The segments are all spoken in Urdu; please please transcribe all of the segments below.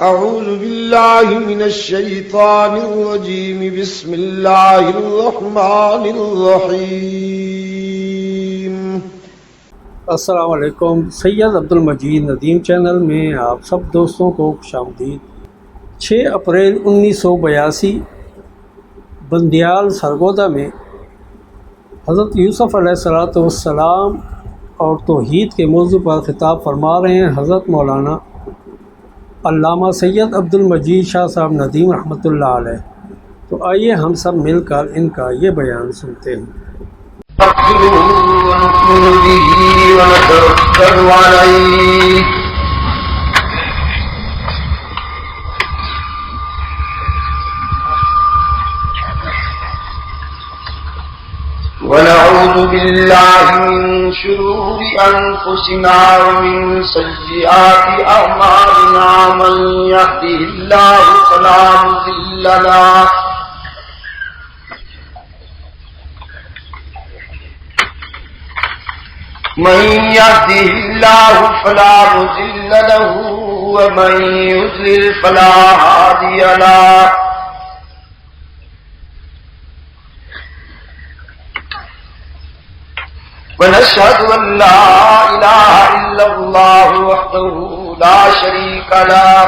أعوذ بالله من الشيطان الرجيم بسم الله الرحمن الرحيم. السلام علیکم. سید عبد المجید ندیم چینل میں آپ سب دوستوں کو خوش آمدید. 6 اپریل 1982 بندیال سرگودا میں حضرت یوسف علیہ السلام اور توحید کے موضوع پر خطاب فرما رہے ہیں حضرت مولانا علامہ سید عبد المجید شاہ صاحب ندیم رحمۃ اللہ علیہ. تو آئیے ہم سب مل کر ان کا یہ بیان سنتے ہیں. ونؤمن به ونتوكل عليه ونعوذ بالله من شرور أنفسنا ومن سيئات أعمالنا من يهده الله فلا مضل له من يهده الله فلا مضل له ومن يضلل فلا هادي له ونشهد أن لا إله إلا الله وحده لا شريك له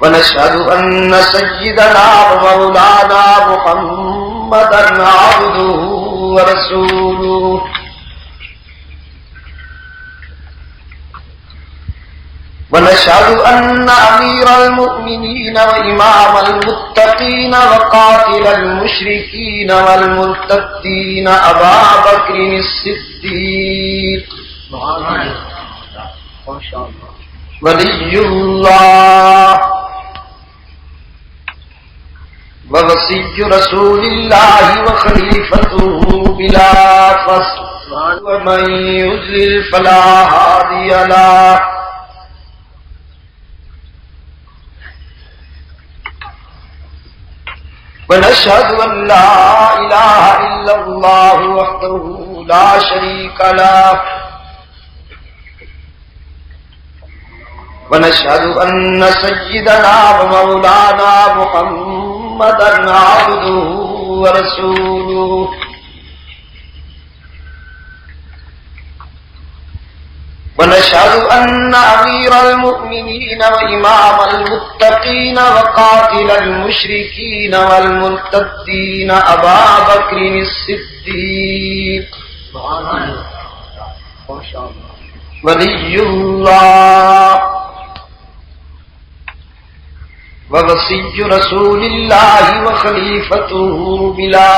ونشهد أن سيدنا ومولانا محمدا عبده ورسوله ونشهد أن أمير المؤمنين وإمام المتقين وقاتل المشركين والمرتدين أبا بكر الصديق ولي الله ووصي رسول الله وخليفته بلا فصل ومن يضلل فلا هادي له ونشهد أن لا إله إلا الله وحده لا شريك له ونشهد أن سيدنا ومولانا محمدا عبده ورسوله ونشهد أن أمير المؤمنين وإمام المتقين وقاتل المشركين والمرتدين أبا بكر الصديق ولي الله ووصي رسول الله وخليفته بلا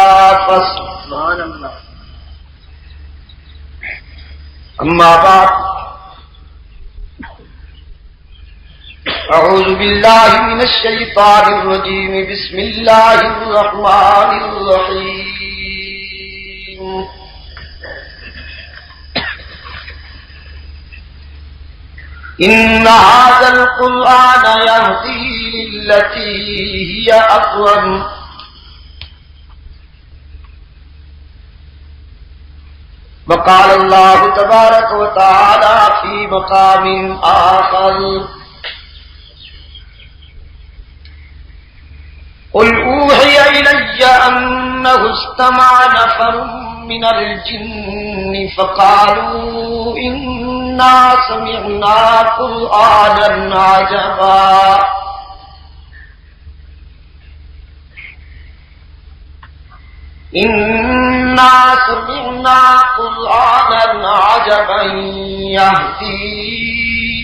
فصل. أما بعد أعوذ بالله من الشيطان الرجيم بسم الله الرحمن الرحيم. إن هذا القرآن يهدي للتي هي أقوم وقال الله تبارك وتعالى في مقام آخر قل أوحي إلي أنه استمع نفر من الجن فقالوا إنا سمعنا قرآنا عجبا إنا سمعنا قرآنا عجبا يهدي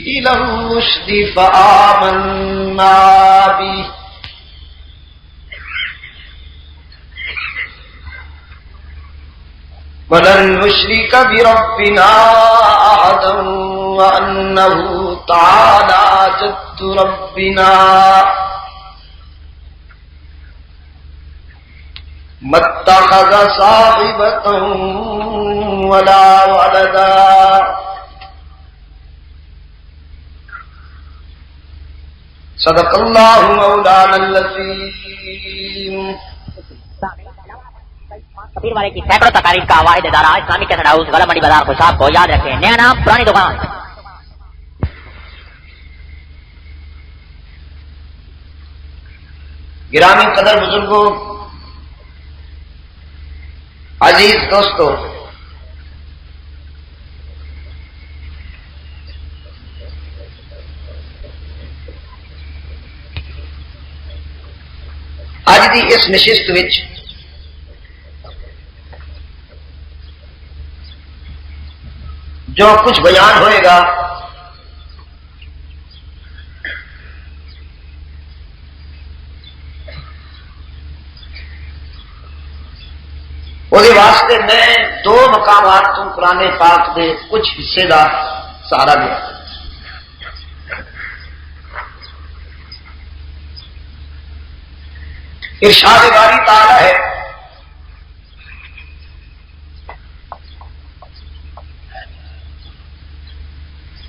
إلى الرشد فآمنا به ولن نشرك بربنا أحدا وأنه تعالى جد ربنا ما اتخذ صاحبة ولا ولدا صدق الله مولانا العظيم. پیر والے کی سینکڑوں تقاریب کا واحد ادارہ اسلامی کیسٹ ہاؤس غلط منڈی بازار خوشاب کو یاد رکھیں. نیا نام پرانی دکان. گرامی قدر بزرگوں، عزیز دوستو، اج دی اس نشست وچ جو کچھ بیان ہوئے گا وہ واسطے میں دو مقامات تو قرآن پاک دے کچھ حصے کا سہارا لیا۔ ارشاد باری تعالی ہے،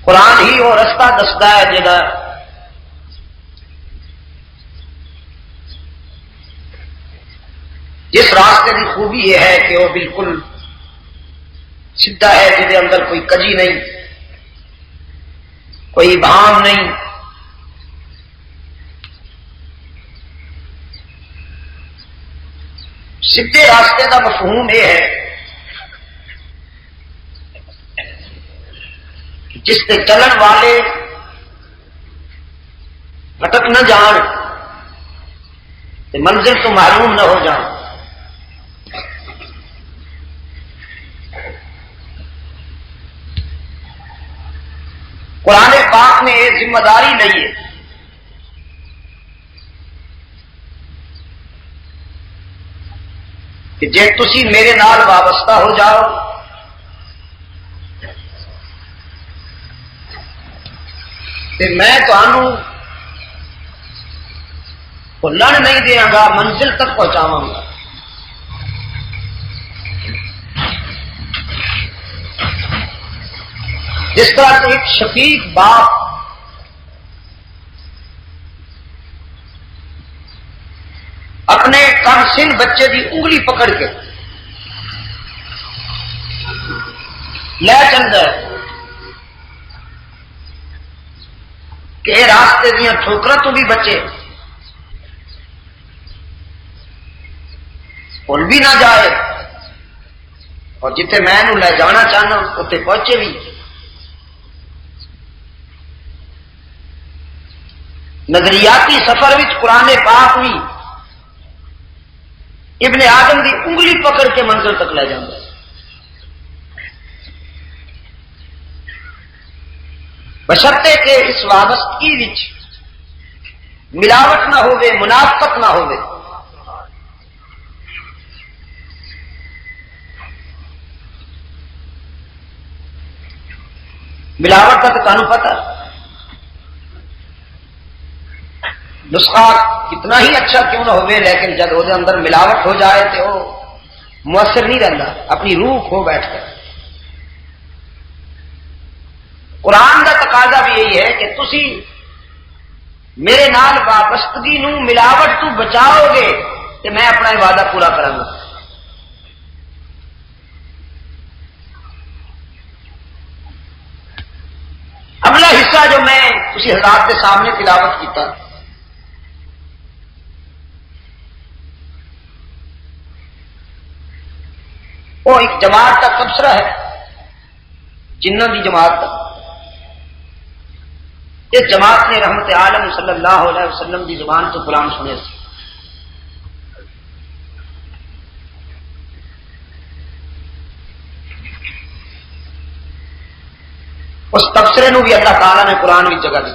قرآن ہی وہ رستہ دستا ہے جہاں جس راستے کی خوبی یہ ہے کہ وہ بالکل سیدھا ہے، جہد اندر کوئی کجی نہیں، کوئی ابہام نہیں، سیدھے راستے کا مفہوم یہ ہے کہ جس سے چلن والے بھٹک نہ جان، منزل تو معلوم نہ ہو جان۔ قرآن پاک نے یہ ذمہ داری لی ہے کہ جے تسی میرے نال وابستہ ہو جاؤ تو میں تمہوں بھولن نہیں دیاں گا، منزل تک پہنچاواں گا۔ جس طرح سے ایک شفیق باپ اپنے کم سن بچے کی انگلی پکڑ کے لے چلتا ہے کہ راستے دیا ٹھوکروں تو بھی بچے بھول بھی نہ جائے، اور جتنے میں انہوں لے جانا چاہنا اتنے پہنچے بھی۔ نظریاتی سفر وچ قرآن پاک بھی ابن آدم دی انگلی پکڑ کے منزل تک لے جاتا ہے، بشرطے کہ اس وابستگی وچ ملاوٹ نہ ہوے، منافقت نہ ہوے۔ ملاوٹ کا تو تمہیں پتہ، نسخہ کتنا ہی اچھا کیوں نہ ہوئے، لیکن جب وہ اندر ملاوٹ ہو جائے تو وہ مؤثر نہیں رہتا، اپنی روح کھو بیٹھ کر۔ قرآن کا تقاضا بھی یہی ہے کہ تسی میرے نال وابستگی نو ملاوٹ تو بچاؤ گے تو میں اپنا وعدہ پورا کروں گا۔ اگلا حصہ جو میں تسی حضرات کے سامنے تلاوت کیتا، وہ ایک جماعت کا تبصرہ ہے، جنہ کی جماعت کا۔ اس جماعت نے رحمت عالم صلی اللہ علیہ وسلم کی زبان تو قرآن سنے سی۔ اس تبصرے نو بھی اللہ تعالیٰ نے قرآن میں جگہ دی۔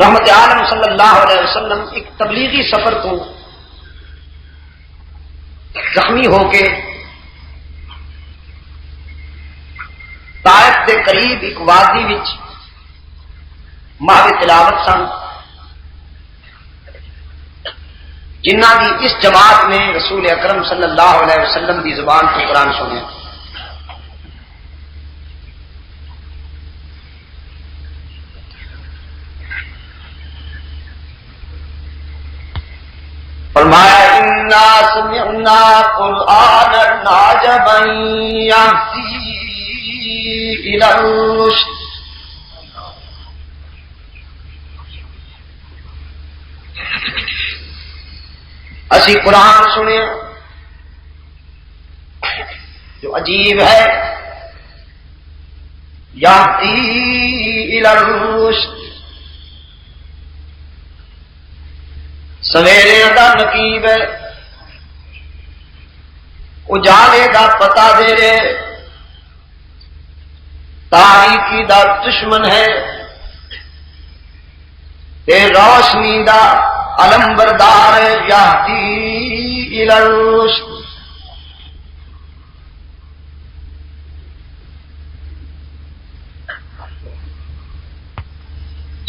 رحمت عالم صلی اللہ علیہ وسلم ایک تبلیغی سفر تو زخمی ہو کے طائف کے قریب ایک وادی وچ محو تلاوت سن، جنہ کی اس جماعت نے رسول اکرم صلی اللہ علیہ وسلم کی زبان کو قرآن سنے۔ فرمایا انا سمعنا قرآنا عجبا يهدي الى الرشد اسی قرآن سنے جو عجیب ہے، یہدی الی الرشد، سویرے دا نقیب ہے، اجالے دا پتہ دے رہے، تاریکی دا دشمن ہے، تے روشنی دا علم بردار ہے، یہدی الی الرشد۔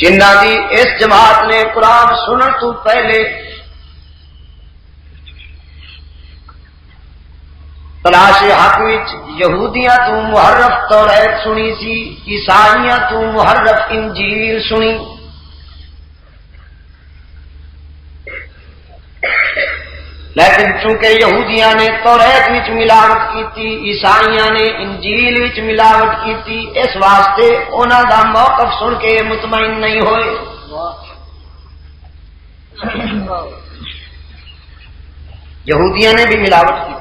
جنہ دی اس جماعت نے قرآن سنن تو پہلے تلاش حق وچ یہودیاں تو محرف توریت سنی سی، عیسائیاں تو محرف انجیل سنی، لیکن چونکہ یہودیاں نے توریت وچ ملاوٹ کیتی، عیسائیاں نے انجیل وچ ملاوٹ کیتی، اس واسطے انہاں دا موقف سن کے مطمئن نہیں ہوئے۔ یہودیاں نے بھی ملاوٹ کی،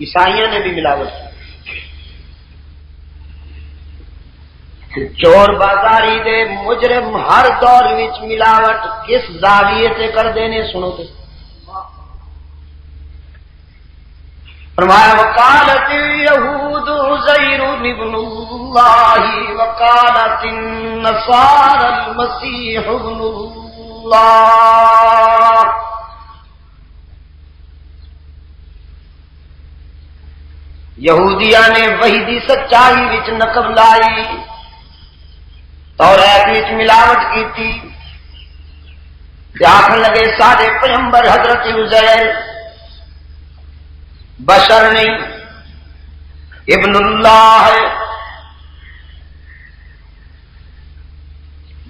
عیسائیوں نے بھی ملاوٹ کی، چور بازاری دے مجرم ہر دور وچ ملاوٹ کس زاویے سے کرتے ہیں سنو تو فرمایا وقالت اليہود عزیر ابن اللہ وقالت النصارى المسیح ابن اللہ۔ یہودیاں نے وحی دی سچائی وچ نقب لائی، توریت وچ ملاوٹ کیتی، آخر لگے سارے پیغمبر حضرت عزیر بشر نہیں ابن اللہ ہے۔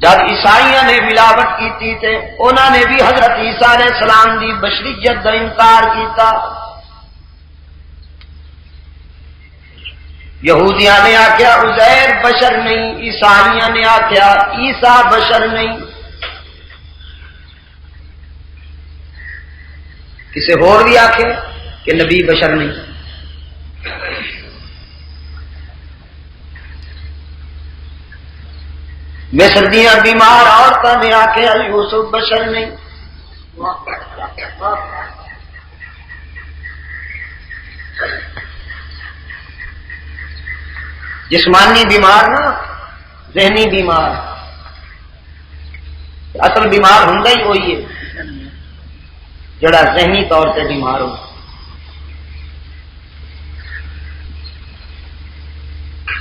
جب عیسائیوں نے ملاوٹ کیتی تے انہوں نے بھی حضرت عیسیٰ علیہ السلام دی بشریت کا انکار کیتا۔ یہودیاں نے آخیا عزیر بشر نہیں، عیسائیاں نے آخیا عیسیٰ بشر نہیں، کسی اور بھی آخے کہ نبی بشر نہیں۔ مصر دیاں بیمار عورتوں نے آخیا یوسف بشر نہیں۔ جسمانی بیمار نا، ذہنی بیمار، اصل بیمار ہوندا ہی وہی ہے جڑا ذہنی طور سے بیمار ہو۔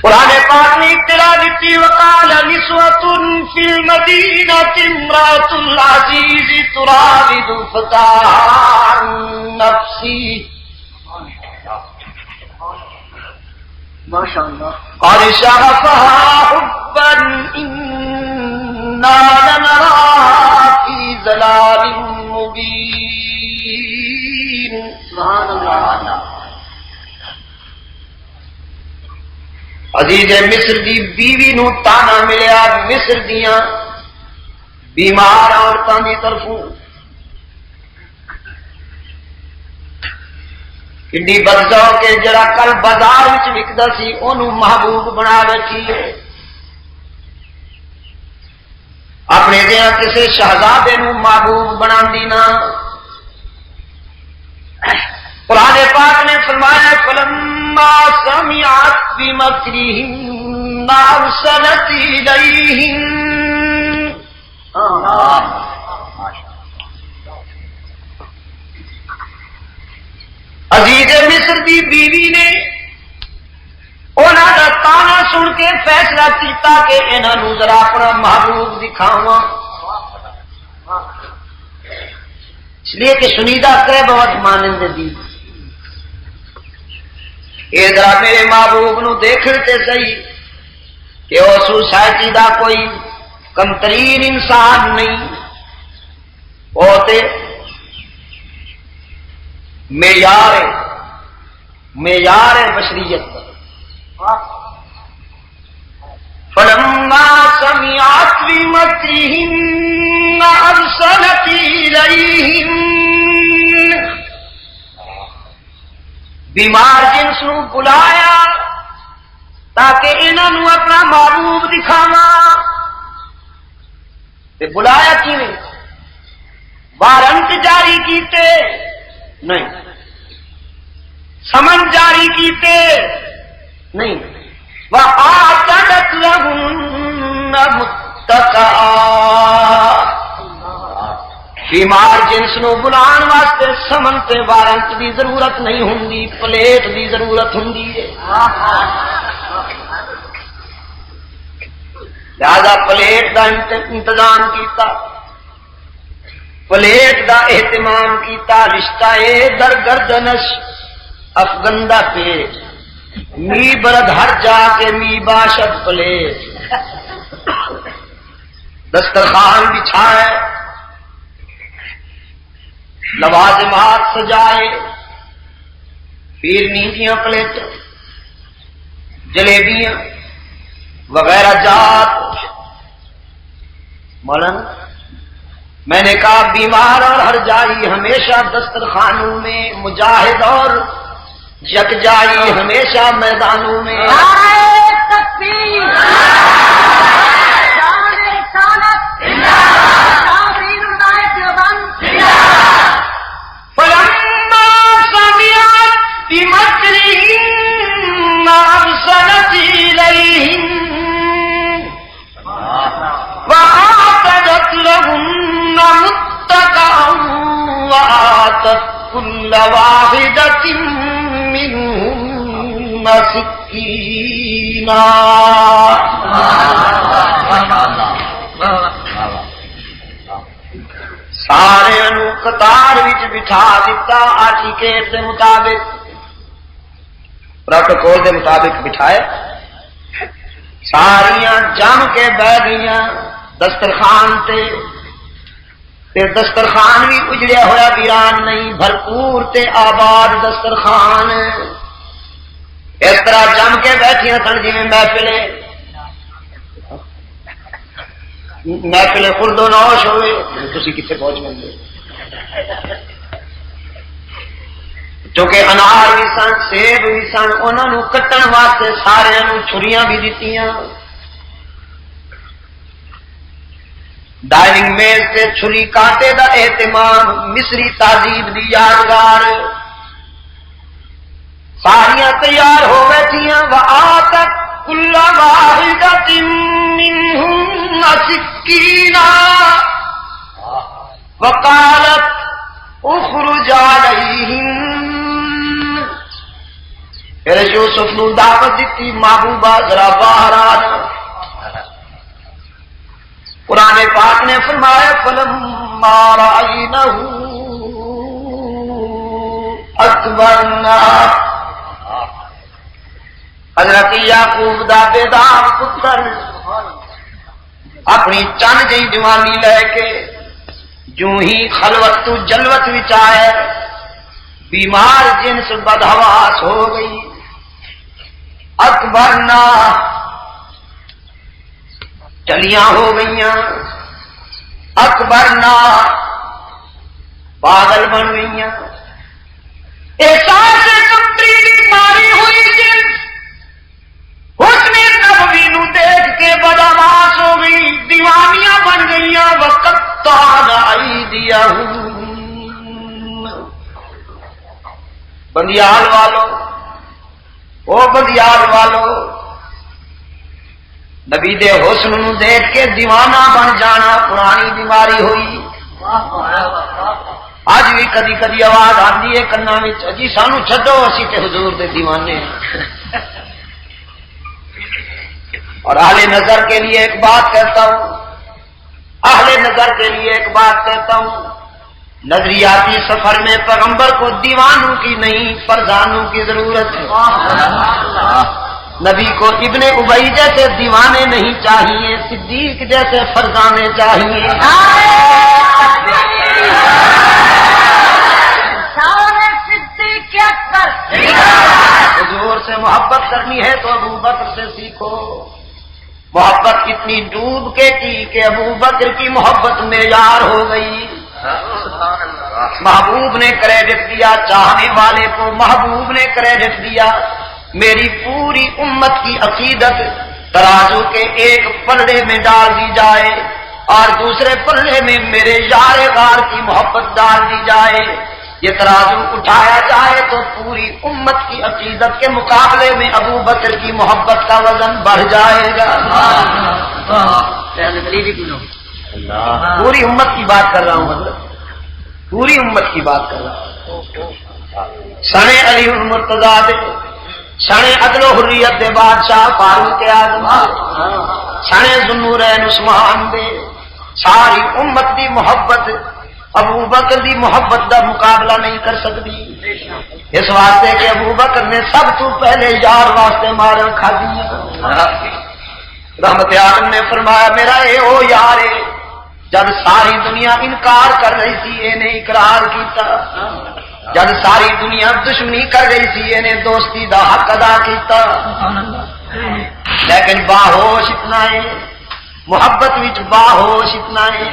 قرآن پاک نے اطلاع دیتی وقال نسوة في المدينة امرأة العزيز تراود فتاها عن نفسه قد شغفها حبا إنا لنراها في ضلال مبين۔ سبحان اللہ۔ عزیز مصر دی بیوی نو تانا ملیا مصر دیاں بیمار عورتوں کی طرفوں، کنڈی بدزو کے جڑا کل بازار وچ وکدا سی اونوں محبوب بنا رکھی ہے، اپنے دیاں کسے شہزادے نو محبوب بنا دینا۔ قرآن پاک نے فرمایا فلما سمعت بمکرہن ارسلت الیہن۔ عزیز مصر دی بیوی نے انہاں دا تانا سن کے فیصلہ کیتا کہ انہاں نوں ذرا اپنا محبوب دکھاواں، اس لیے کہ سنیدہ کرے بہت مانند دی اے ذرا میرے محبوب نو دیکھتے صحیح کہ وہ سوسائٹی دا کوئی کمترین انسان نہیں، وہ تے معیار بشریت۔ فلما سمعت بمكرهن أرسلت إليهن بیمار جنس نو بلایا تاکہ انہاں نو اپنا محبوب دکھاواں تے بلایا کیویں وارنٹ جاری کیتے نہیں سمن جاری کیتے نہیں وَآتَتْ لَهُنَّ مُتَّكَئًا بیمار جنس نو بلان واسطے سمن تے وارنٹ دی ضرورت نہیں ہوندی پلیٹ دی ضرورت ہوندی ہے لہذا پلیٹ دا انتظام کیتا پلیٹ دا اہتمام کیتا رشتہ اے در گردنش افغندہ پیٹ می برد ہر جا کے می باشد پلیٹ دسترخوان بچھائے لوازمات سجائے پھر نیندیاں پلیٹ جلیبیاں وغیرہ جات مولانا میں نے کہا بیمار اور ہر جائی ہمیشہ دسترخوانوں میں مجاہد اور یکجائی ہمیشہ میدانوں میں فلما سمعت بمكرهن أرسلت إليهن وآتت لهن متكئا وآتت كل واحدة منهن سكينا سارے نو قطار وچ بٹھا دیتا آرٹیکیٹ دے مطابق پروٹوکول دے مطابق بٹھائے ساریاں جم کے بہ گئیاں دسترخوان تے دسترخوان بھی اجڑیا ہوا ویران نہیں بھرپور تے آباد دسترخوان اس طرح جم کے بیٹھیاں سن جی محفل خرد و نوش ہوئے تسی کتنے پہنچ گئے کیونکہ انار بھی سن سیب بھی سن انہوں نے کٹن واسطے سارے چھریاں بھی دتیاں ڈائننگ میز سے چھری کانٹے دا اہتمام مصری تہذیب دی یادگار ساریاں تیار ہو بیٹھیاں وآتت کل واحدۃ منہن سکینا وقالت اخرج علیہن پھر یوسف نو دعوت دیتی محبوبہ ذرا باہر آنا قرآن پاک نے فرمایا فلما رأینہ اکبرنا حضرت یعقوب دا بیدار پتر اپنی چند جی جوانی لے کے جو ہی خلوت تو جلوت وچ آئے بیمار جنس بدحواس ہو گئی اکبرنا چلیاں ہو گئیاں اکبرنا پاگل بن گئیاں احساس کمتری بیماری ہوئی جنس حسن نبوی نو دیکھ کے بدحواس ہو گئی دیوانیاں بن گئیاں وقت بندیال والو او بندیال والو نبی دے حسن نو دیکھ کے دیوانہ بن جانا پرانی بیماری ہوئی اج بھی کدی کدی آواز آتی ہے کنا وچ جی سانو چھڈو اسی تے حضور دے دیوانے اور اہل نظر کے لیے ایک بات کہتا ہوں اہل نظر کے لیے ایک بات کہتا ہوں نظریاتی سفر میں پیغمبر کو دیوانوں کی نہیں فرزانوں کی ضرورت ہے نبی کو ابن ابی جیسے دیوانے نہیں چاہیے صدیق جیسے فرزانے چاہیے حضور سے محبت کرنی ہے تو ابو بکر سے سیکھو محبت اتنی ڈوب کے کی کہ ابو بکر کی محبت معیار ہو گئی. محبوب نے کریڈٹ دیا چاہنے والے کو, محبوب نے کریڈٹ دیا. میری پوری امت کی عقیدت ترازو کے ایک پلڑے میں ڈال دی جائے اور دوسرے پلڑے میں میرے یار غار کی محبت ڈال دی جائے. یہ ترازو اٹھایا جائے تو پوری امت کی عقیدت کے مقابلے میں ابو بکر کی محبت کا وزن بڑھ جائے گا. پوری امت کی بات کر رہا ہوں, مطلب پوری امت کی بات کر رہا ہوں. سنے علی المرتضیٰ دے, سنے عدل و حریت دے بادشاہ فاروق اعظم, سنے ذوالنورین عثمان دے. ساری امت دی محبت ابو بکر دی محبت دا مقابلہ نہیں کر سکتی. اس واسطے کہ ابو بکر نے سب تو پہلے یار واسطے مارا کھا دیا. رحمت عالم نے فرمایا میرا اے او یار ہے, جب ساری دنیا انکار کر رہی تھی اے نے اقرار کیتا, جب ساری دنیا دشمنی کر رہی تھی اے نے دوستی دا حق ادا کیتا. لیکن باہوش اتنا ہے, محبت وچ باہوش اتنا ہے,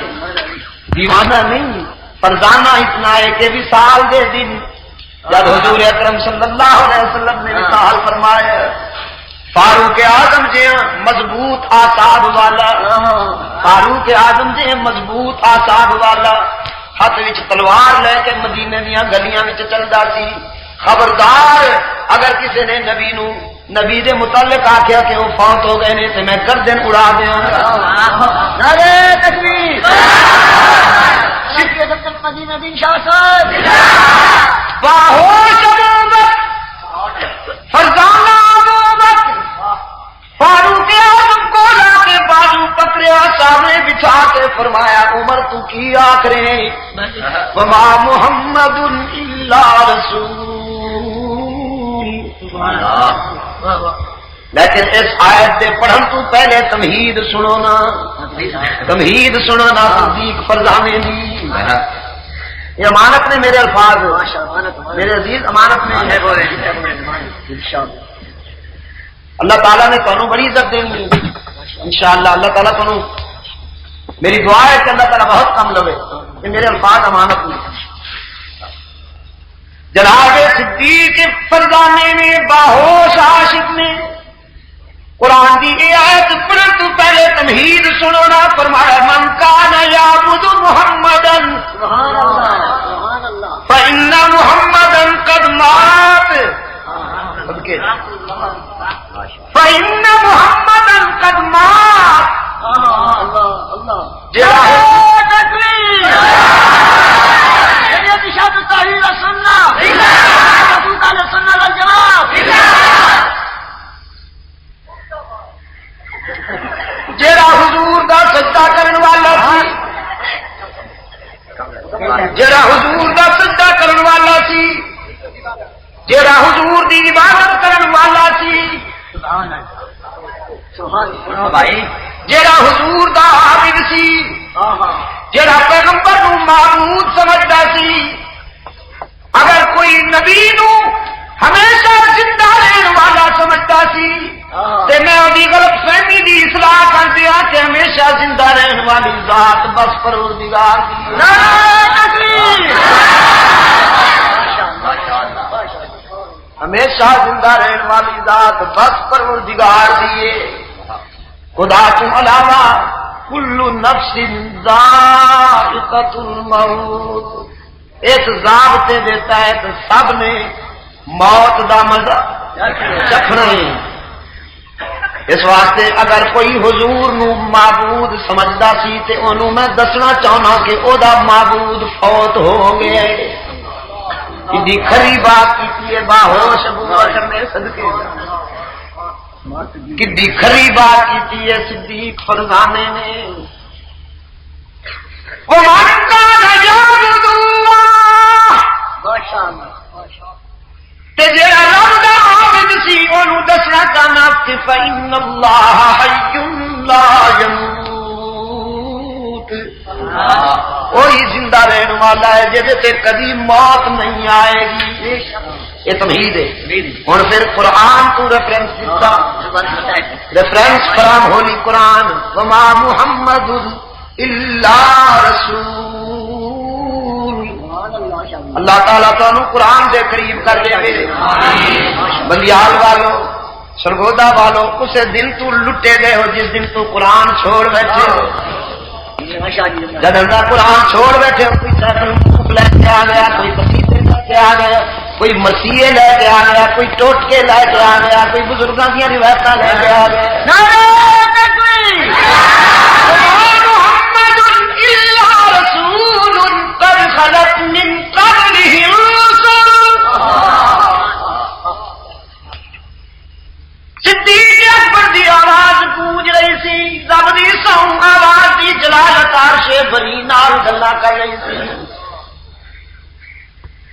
دیوانہ نہیں فرزانہ اتنا ہے کہ وصال دے دن جب حضور اکرم صلی اللہ علیہ وسلم نے وصال فرمایا, فاروق اعظم جی مضبوط آساب والا, فاروق اعظم جی مضبوط آساب والا, ہاتھ وچ تلوار لے کے مدینے دیا گلیاں وچ چلدا سی. خبردار اگر کسی نے نبی دے متعلق آخیا کہ وہ فوت ہو گئے نے تو میں گردن اڑا دیا گا. نعرہ تکبیر, مدینہ دین شاہ صاحب, باہوش ابو بکر, فرزانہ ابو بکر, فاروق اعظم کو لا کے بازو پکڑیا, سامنے بچھا کے فرمایا عمر تو کی آخرے, وما محمد الا رسول. لیکن اس آیت دے پڑھن تو پہلے تمہید سنو نا, تمہید سنو نا صدیق فرزانے دی. یہ امانت نے میرے الفاظ, میرے عزیز امانت میں ہے. اللہ تعالیٰ نے تمہیں بڑی عزت دیں گی انشاءاللہ. اللہ تعالیٰ تمہیں, میری دعا ہے کہ اللہ تعالیٰ بہت کم لوے کہ میرے الفاظ امانت میں. جناب صدیق فرزانے میں باہوش عاشق نے قرآن کی یہ آیت پڑھن تو پہلے تمہید سنو نا. فرمایا من کان یعبد محمدا فإن محمدا قد مات, فإن محمدا قد مات. جیڑا حضور دا سجدہ کرن والا سی, جیڑا حضور دا سجدہ کرن والا سی, جیڑا حضور دی عبادت کرن والا سی, جیڑا حضور دا عابد سی, جیڑا پیغمبر نو معبود سمجھدا سی, اگر کوئی نبی نو ہمیشہ زندہ رہن والا سمجھتا سی تے میں وہی غلط فہمی دی اصلاح کر دیا کہ ہمیشہ زندہ رہن والی ذات بس پروردگار دی. ہمیشہ زندہ رہن والی ذات بس پروردگار دیے. خدا تم علاوہ کل نفس ذائقۃ الموت, اس ضابطے دیتا ہے تو سب نے موت دا مزہ چکھنا ہے. اس واسطے اگر کوئی حضور نو معبود سمجھدا سی تے انہوں میں دسنا چاہنا کہ او دا معبود فوت ہو گیا ہے. اتنی کھری بات کی ہے باہوش ابو بکر نے صدقے, کتنی کھری بات کی ہے صدیق فرزانے نے. وَمَن كَانَ يَعْبُدُ اللَّهَ, تے جیڑا رب دا عابد سی اونوں دسنا چاہنا کہ فإن اللہ حی لا يموت, وہی زندہ رہن والا ہے جے تے کبھی موت نہیں آئے گی. یہ تمہید ہے. ہوں پھر قرآن تو ریفرنس دیتا, ریفرنس فرام ہولی قرآن. وما محمد الا رسول. اللہ تعالیٰ تو قرآن دے قریب کر دے. بندیال والوں, سرگودا والوں, اسے دن تو لٹے گئے ہو جس دن تو قرآن چھوڑ بیٹھے ہو. جب اندر قرآن چھوڑ بیٹھے ہو, کوئی سیکل لے کے آ گیا, کوئی قصیدے لے کے آ گیا, کوئی مسیحے لے کے آ گیا, کوئی ٹوٹکے لے کے آ گیا, کوئی بزرگوں کی روایت لے کے آ گیا. صدیق اکبر دی آواز گونج رہی سی, رب دی سو آواز دی جلالت عرش بری نال گلا کر رہی سی.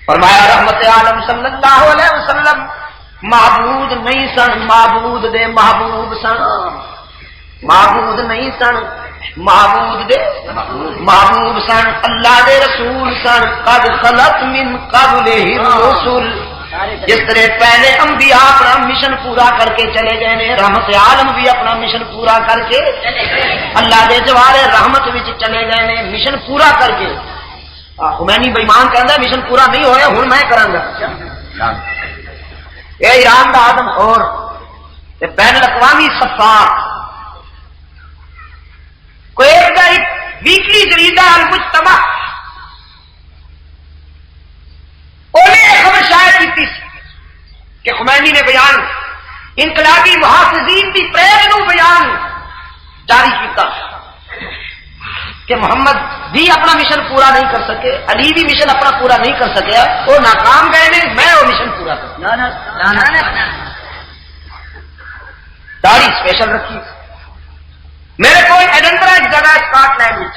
فرمایا رحمت عالم صلی اللہ علیہ وسلم معبود نہیں سن, معبود دے محبوب سن. معبود نہیں سن, معبود دے محبوب سن. اللہ دے رسول سن. قد خلت من قبلہ الرسل. جس طرح پہلے انبیاء اپنا مشن پورا کر کے چلے گئے نے, رحمت عالم بھی اپنا مشن پورا کر کے اللہ دے جوارے رحمت وچ چلے گئے نے, مشن پورا کر کے. خمینی بےمان کہندا مشن پورا نہیں ہویا, ہن میں کراں گا. اے ایران دا آدم خور تے بین الاقوامی صفات, کوئی ایک ویکلی جریدہ المجتمع خبر شائع کی کہ خمینی نے بیان انقلابی محافظین کی پریڈ نو بیان جاری کیتا کہ محمد بھی اپنا مشن پورا نہیں کر سکے, علی بھی مشن اپنا پورا نہیں کر سکیا, وہ ناکام گئے نے, میں وہ مشن پورا کروں. داڑھی اسپیشل رکھی. میرے کو ایڈنبرا ایک جگہ اسکاٹ لینڈ میں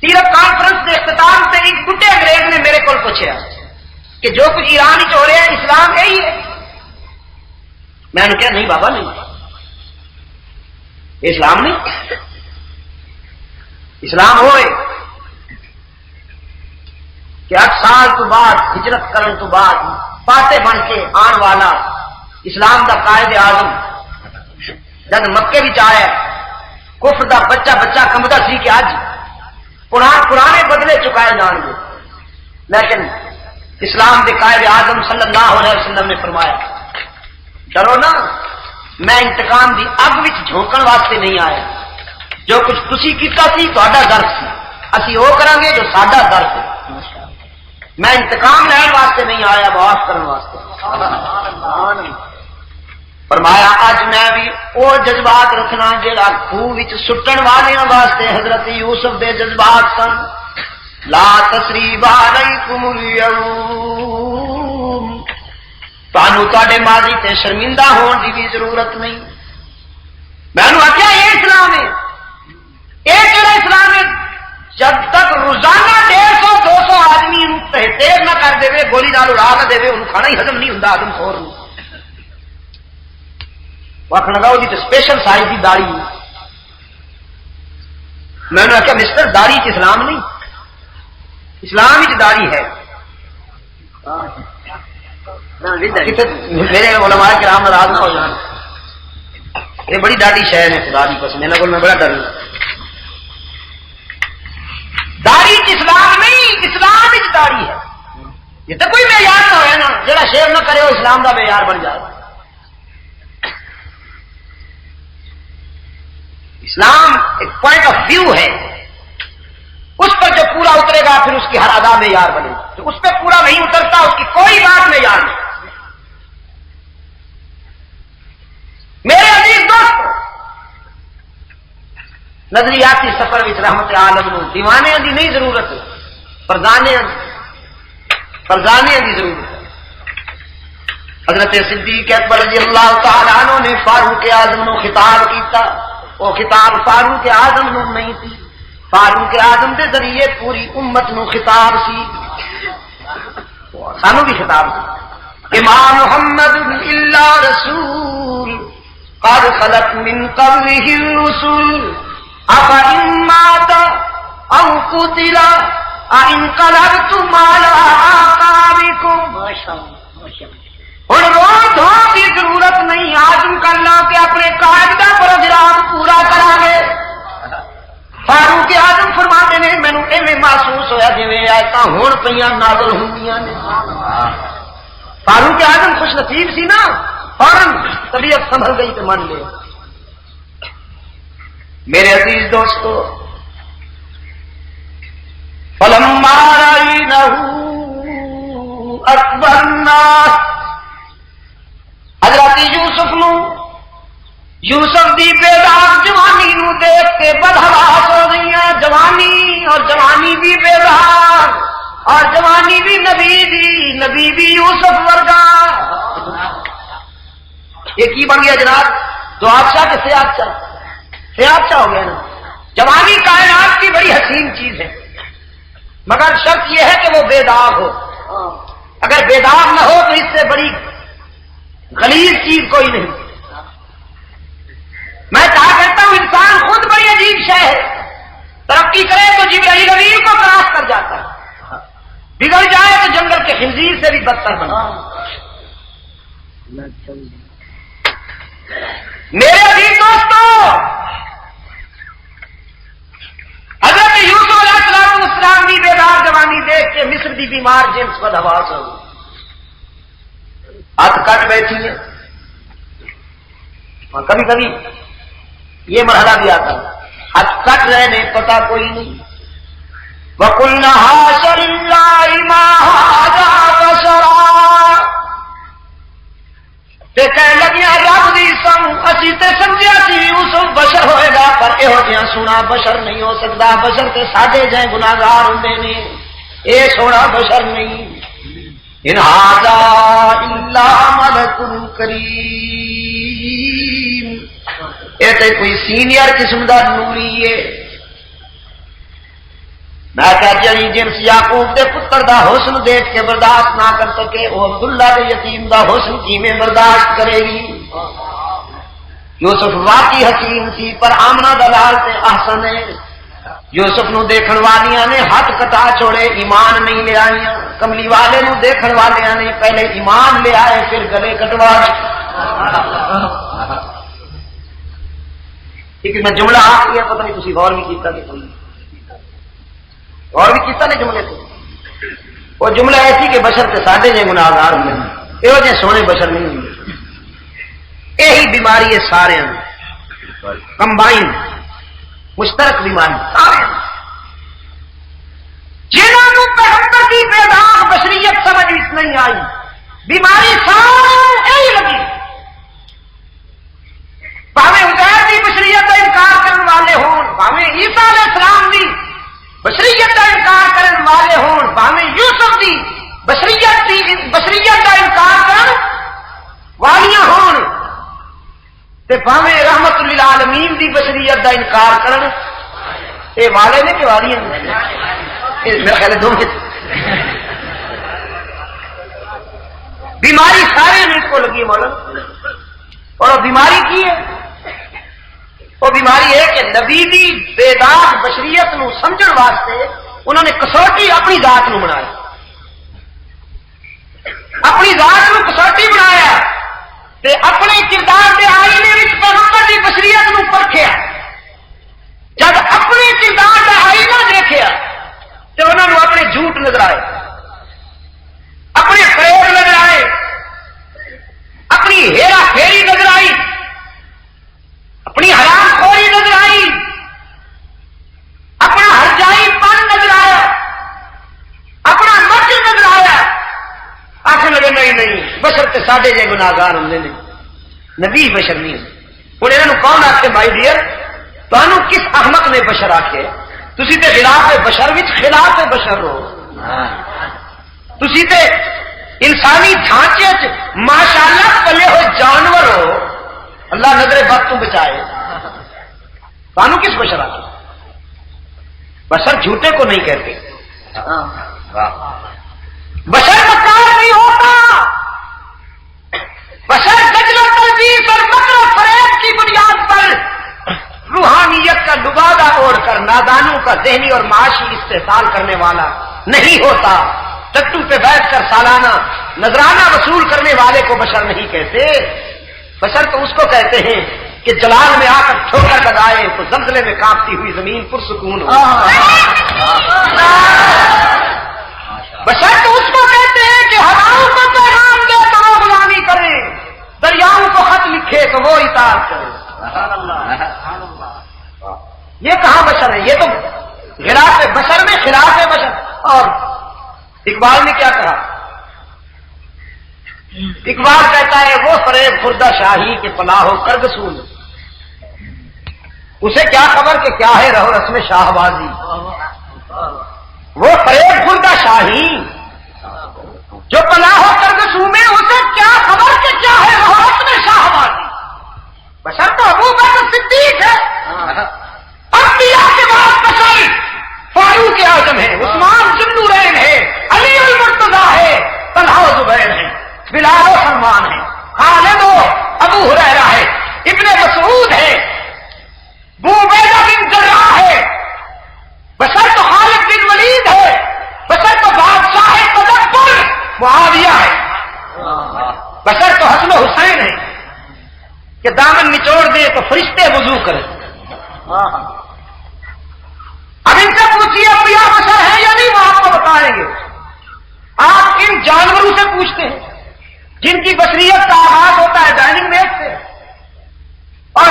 سیرت کانفرنس کے اختتام سے ایک بڈھے انگریز نے میرے کو پوچھا کہ جو کچھ ایران ہو رہا ہے اسلام یہی ہے. میں نے کہا نہیں بابا نہیں, اسلام نہیں. اسلام ہوئے کہ 8 سال تو بعد ہجرت کرن تو بعد فاتح بن کے آن والا اسلام دا قائد اعظم جب مکے وچ آیا, کفر دا بچہ بچہ کمبدا سی کہ اج پرانے بدلے چکائے جان گے, لیکن اسلام کے قائد اعظم صلی اللہ علیہ وسلم نے فرمایا ڈرو نا, میں انتقام دی اگ وچ جھونکن واسطے نہیں آیا. جو کچھ تسی کیتا سی تہاڈا درد سی, اسی وہ کریں گے جو ساڈا درد ہے. میں انتقام لین واسطے نہیں آیا, معاف کرنے واسطے. فرمایا اج میں بھی وہ جذبات رکھنا جہاں خوہ وچ سٹن والوں واسطے حضرت یوسف دے جذبات سن. لا تسریب علیکم اليوم, تانوں تہاڈے ماضی تے شرمندہ ہون دی بھی ضرورت نہیں. میں نے آخیا یہ اسلام ہے, یہ کہڑا اسلام ہے جب تک روزانہ 150-200 آدمی تیر نہ کر دے, گولی نال اڑا نہ دے, انہوں کھانا ہی ہضم نہیں ہوں آدم خور. آخر لگا وہ اسپیشل سائز کی داڑھی. میں نے آخیا مسٹر داڑھی اسلام نہیں, اسلام ہی داڑھی ہے. میرے علماء کرام ناراض نہ ہو جان, یہ بڑی داڑھی شہر ہے خدا کی قسم, میرے کو میں بڑا ڈر. داڑھی اسلام نہیں, اسلام ہی داڑھی ہے. یہ تو کوئی معیار نہ ہوا نا, جہاں شیو نہ کرے وہ اسلام کا معیار بن جائے. اسلام ایک پوائنٹ آف ویو ہے, اس پر جو پورا اترے گا پھر اس کی ہر ادا معیار بنے. جو اس پہ پورا نہیں اترتا اس کی کوئی بات معیار نہیں. میرے عزیز دوست, نظریاتی سفر وچ رحمت عالم نو دیوانے دی نہیں ضرورت, فرزانے دی ضرورت. حضرت صدیق اکبر رضی اللہ تعالی عنہ نے فاروق اعظم نو خطاب کیتا. وہ خطاب فاروق اعظم نو نہیں تھی, فاروق اعظم دے ذریعے پوری امت نو خطاب سی, سانو بھی خطاب سی. امام محمد الا رسول قد خلت من قبلہ الرسل افإن مات او قتل انقلبتم علی اعقابکم، ہن رو دھو کی ضرورت نہیں، عزم کر لو کہ اپنے قاعدہ پروگرام پورا کرا گے۔ فاروق اعظم فرماتے نے مینوں ایویں محسوس ہویا جویں آیتاں ہن پئیاں نازل ہوندیاں نے۔ فاروق اعظم خوش نصیب سی نا، فوراً طبیعت سنبھل گئی تو مان لے۔ میرے عزیز دوستو، فلما رأينه اکبرنا، حضرت یوسف دی بیدار جوانی نو دیکھ کے بدحواس ہو گئی ہیں۔ جوانی اور جوانی بھی بیدار، اور جوانی بھی نبی بھی یوسف ورگا۔ یہ کی بن گیا جناب؟ تو آبشاہ کے سیابشاہ ہو گیا نا۔ جوانی کائنات کی بڑی حسین چیز ہے، مگر شرط یہ ہے کہ وہ بیدار ہو۔ اگر بیدار نہ ہو تو اس سے بڑی غلیظ چیز کوئی نہیں۔ میں کہا کرتا ہوں انسان خود بڑی عجیب شے ہے، ترقی کرے تو جبرائیل امین کو کراس کر جاتا ہے، بگڑ جائے تو جنگل کے خنزیر سے بھی بدتر بنا۔ میرے عزیز دوستو، حضرت یوسف علیہ السلام کی بیدار جوانی دیکھ کے مصر کی بیمار جنس پر حواس ہو گئی، ہاتھ کٹ بیٹھی ہے۔ کبھی کبھی یہ مرحلہ بھی آتا ہے، ہاتھ کٹ رہے نے پتا کوئی نہیں۔ وَقُلْنَا حَاشَ لِلَّهِ مَا هَٰذَا بَشَرًا، تے کہنے لگیاں رب دی سم اسی تے سمجھیا سی یوسف بشر ہوئے گا، پر یہو جہاں سونا بشر نہیں ہو سکتا۔ بشر تے ساڈے جائیں گناہگار ہوندے نے، اے سونا بشر نہیں۔ ان ھذا الا ملک کریم، یہ تے کوئی سینئر قسم دا نوری ہے۔ میں کہا جی جنس یعقوب دے پتر دا حسن دیکھ کے برداشت نہ کر سکے، وہ عبداللہ دے یتیم دا حسن کیویں برداشت کرے گی؟ یوسف واقعی حکیم سی، پر آمنہ دا لال تے احسن ہے۔ یوسف نو دیکھن والیاں نے ہاتھ کٹا چھوڑے، ایمان نہیں لے آئیاں۔ کملی والے نو دیکھن والیاں نے پہلے ایمان لے آئے، پھر گلے کٹوا۔ کیونکہ میں جملہ آ گیا، پتہ نہیں تسی غور بھی کیتا کہ کوئی غور بھی کیتا نہیں جملے سے۔ وہ جملہ ایسی کہ بشر کے ساڈے جے گناہگار ہوندے ہیں، یہ جے سونے بشر نہیں ہوندے۔ یہی بیماری ہے سارے کمبائن مشترک بیماری سارے، جنہوں نے پیغمبر کی بیدار بشریت سمجھ نہیں آئی، بیماری سارے یہی لگی۔ بھاویں عزیر کی بشریت کا انکار کرنے والے ہون، بھاویں عیسیٰ علیہ السلام کی بشریت کا انکار کرنے والے ہون، بھاویں یوسف کی بشریت کا انکار کرنے والیاں ہون، تے بھاویں رحمت للعالمین دی بشریت کا انکار کرن، اے والے نے کہ والیاں نے؟ میرا خیال ہے دونوں۔ بیماری سارے نے کو لگی مولا، اور وہ بیماری کی ہے؟ وہ بیماری ہے کہ نبی دی بیدار بشریت نو سمجھن واسطے انہوں نے کسوٹی اپنی ذات نو بنایا، اپنی ذات نو کسوٹی بنایا، تے اپنے کردار کے آئینے میں پیغمبر کی بشریت نو پرکھیا۔ جب اپنے کردار کا آئینہ دیکھا تو انہوں نے اپنے جھوٹ نظر آئے، اپنے فریب نظر آئے، اپنی ہیرا پھیری نظر آئی، اپنی حرام خوری نظر آئی، اپنا ہرجائی پن نظر آیا، اپنا مکر نظر آیا۔ آخر لگے نہیں بشر کے ساڈے جے گناہگار ہوندے نے، نبی بشر نہیں۔ ہوں انہوں کون آخے بھائی ڈیئر، تمہوں کس احمق نے بشر آخے؟ تسی تے خلاف بشر وچ خلاف بشر ہو، تسی تے انسانی ڈھانچے ماشاءاللہ پلے ہوئے جانور ہو، اللہ نظر بد تو بچائے۔ تمہوں کس بشر آخے؟ بشر جھوٹے کو نہیں کہتے، بشر مکار نہیں ہوتا، بشر دجل و تلبیس اور مکر و فریب کی بنیاد پر روحانیت کا لبادہ اوڑھ کر نادانوں کا ذہنی اور معاشی استحصال کرنے والا نہیں ہوتا. ٹٹو پہ بیٹھ کر سالانہ نذرانہ وصول کرنے والے کو بشر نہیں کہتے. بشر تو اس کو کہتے ہیں کہ جلال میں آ کر ٹھوکر لگائے تو زلزلے میں کانپتی ہوئی زمین پرسکون ہو. بشر تو اس کو کہتے ہیں کہ ہواؤں کو پیغام دے تو وہ غلامی کرے, دریاؤں کو خط لکھے تو وہ اطاعت کرے. یہ کہاں بشر ہے؟ یہ تو خلاف بشر میں خلاف ہے بشر. اور اقبال نے کیا کہا؟ اقبال کہتا ہے وہ فریب خوردہ شاہی کے پناہ ہو کر گسول, اسے کیا خبر کہ کیا ہے رہو رسم شاہ بازی. وہ فریب خوردہ شاہی جو پناہ ہو کر گسومے, اسے کیا خبر کہ کیا ہے رہو رسم شاہ بازی. بشر تو ابو بکر صدیق ہے, انبیاء کے بعد بشر فاروق اعظم ہے, عثمان ذوالنورین ہے, علی المرتضیٰ ہے, طلحہ و زبیر ہے, بلال و سلمان ہے, خالد و ابو ہریرہ ہے, ابن مسعود ہے, ابو عبیدہ بن جراح ہے. بشر تو خالد بن ولید ہے, بشر تو بادشاہ تدبر معاویہ ہے, بشر تو حسن و حسین ہے کہ دامن نچوڑ دے تو فرشتے وضو کریں. اب ان سے پوچھیے انبیاء بشر ہے یا نہیں, وہ آپ کو بتائیں گے. آپ ان جانوروں سے پوچھتے ہیں جن کی بشریت کا آغاز ہوتا ہے ڈائننگ میٹ سے, اور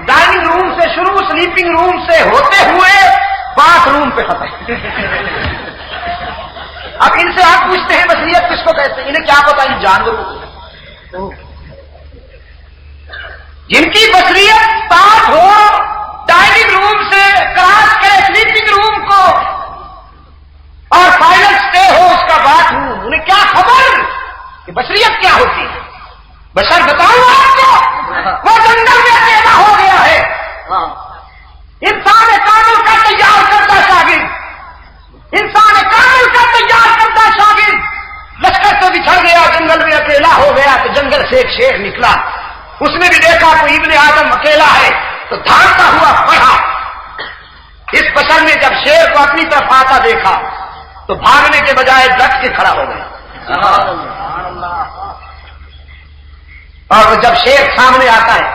ڈائننگ روم سے شروع سلیپنگ روم سے ہوتے ہوئے باتھ روم پہ ختم. اب ان سے آپ پوچھتے ہیں بشریت کس کو کہتے ہیں, انہیں کیا پتا ان جانوروں کو جن کی بشریت پاس ہو ڈائننگ روم سے کراس کرے سلیپنگ روم کو, اور فائنل سٹے ہو اس کا باتھ روم. انہیں کیا خبر کہ بشریت کیا ہوتی ہے؟ بشر بتاؤں آپ کو, وہ جنگل میں پیدا ہو گیا ہے. انسان کامل کا تیار کرتا شاگرد, انسان کامل کا تیار کرتا شاگرد. لشکر سے بچھڑ گیا, جنگل میں اکیلا ہو گیا تو جنگل سے ایک شیر نکلا. اس نے بھی دیکھا کوئی ابن آدم اکیلا ہے تو دھاڑتا ہوا پڑھا. اس بشر نے جب شیر کو اپنی طرف آتا دیکھا تو بھاگنے کے بجائے ڈٹ کے کھڑا ہو گیا. اور جب شیر سامنے آتا ہے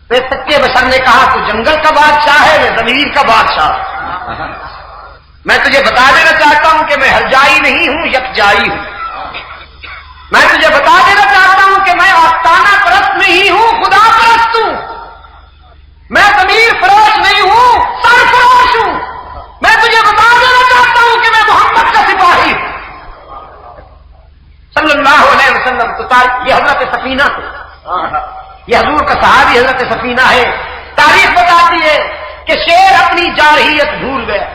تو سچے بشر نے کہا تو جنگل کا بادشاہ ہے, میں زمین کا بادشاہ. میں تجھے بتا دینا چاہتا ہوں کہ میں ہرجائی نہیں ہوں, یکجائی ہوں. میں تجھے بتا دینا چاہتا ہوں کہ میں آستانہ پرست نہیں ہوں, خدا پرست ہوں. میں ضمیر فروش نہیں ہوں, سر فروش ہوں. میں تجھے بتا دینا چاہتا ہوں کہ میں محمد کا سپاہی ہوں صلی اللہ علیہ وسلم. تو یہ حضرت سفینہ ہے, یہ حضور کا صحابی حضرت سفینہ ہے. تاریخ بتاتی ہے کہ شیر اپنی جارحیت بھول گیا.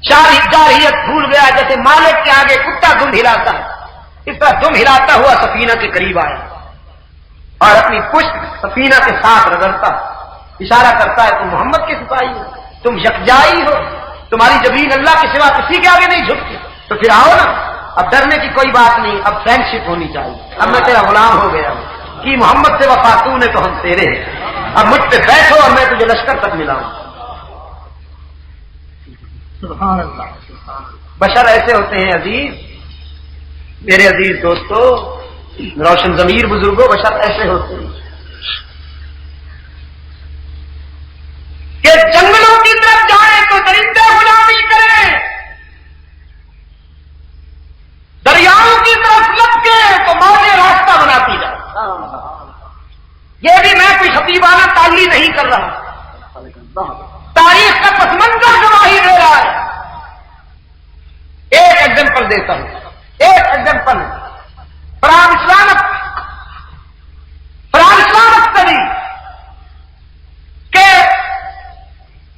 جارحیت بھول گیا, جیسے مالک کے آگے کتا دم ہلاتا ہے, اس طرح دم ہلاتا ہوا سفینہ کے قریب آیا اور اپنی پشت سفینہ کے ساتھ رگڑتا اشارہ کرتا ہے تم محمد کے سپاہی ہو, تم یکجائی ہو, تمہاری جبین اللہ کے سوا کسی کے آگے نہیں جھکتی. تو پھر آؤ نا, اب ڈرنے کی کوئی بات نہیں, اب فرینڈ شپ ہونی چاہیے. اب میں تیرا غلام ہو گیا ہوں کہ محمد سے وفا تو نے تو ہم تیرے ہیں. اب مجھ پہ بیٹھو اور میں تجھے لشکر تک ملاؤں. سبحان اللہ. بشر ایسے ہوتے ہیں عزیز, میرے عزیز دوستو, روشن ضمیر بزرگوں, بشر ایسے ہوتے ہیں کہ جنگلوں کی طرف جائیں تو درندے غلامی کریں, دریاؤں کی طرف لپکے تو موجیں راستہ بناتی جائے. یہ بھی میں کوئی خطیبانہ تعلی نہیں کر رہا, تاریخ کا پس منظر گواہی دے رہا ہے. ایک ایگزامپل دیتا ہوں, ایک ایگزامپل. فرانس اسلامی کہ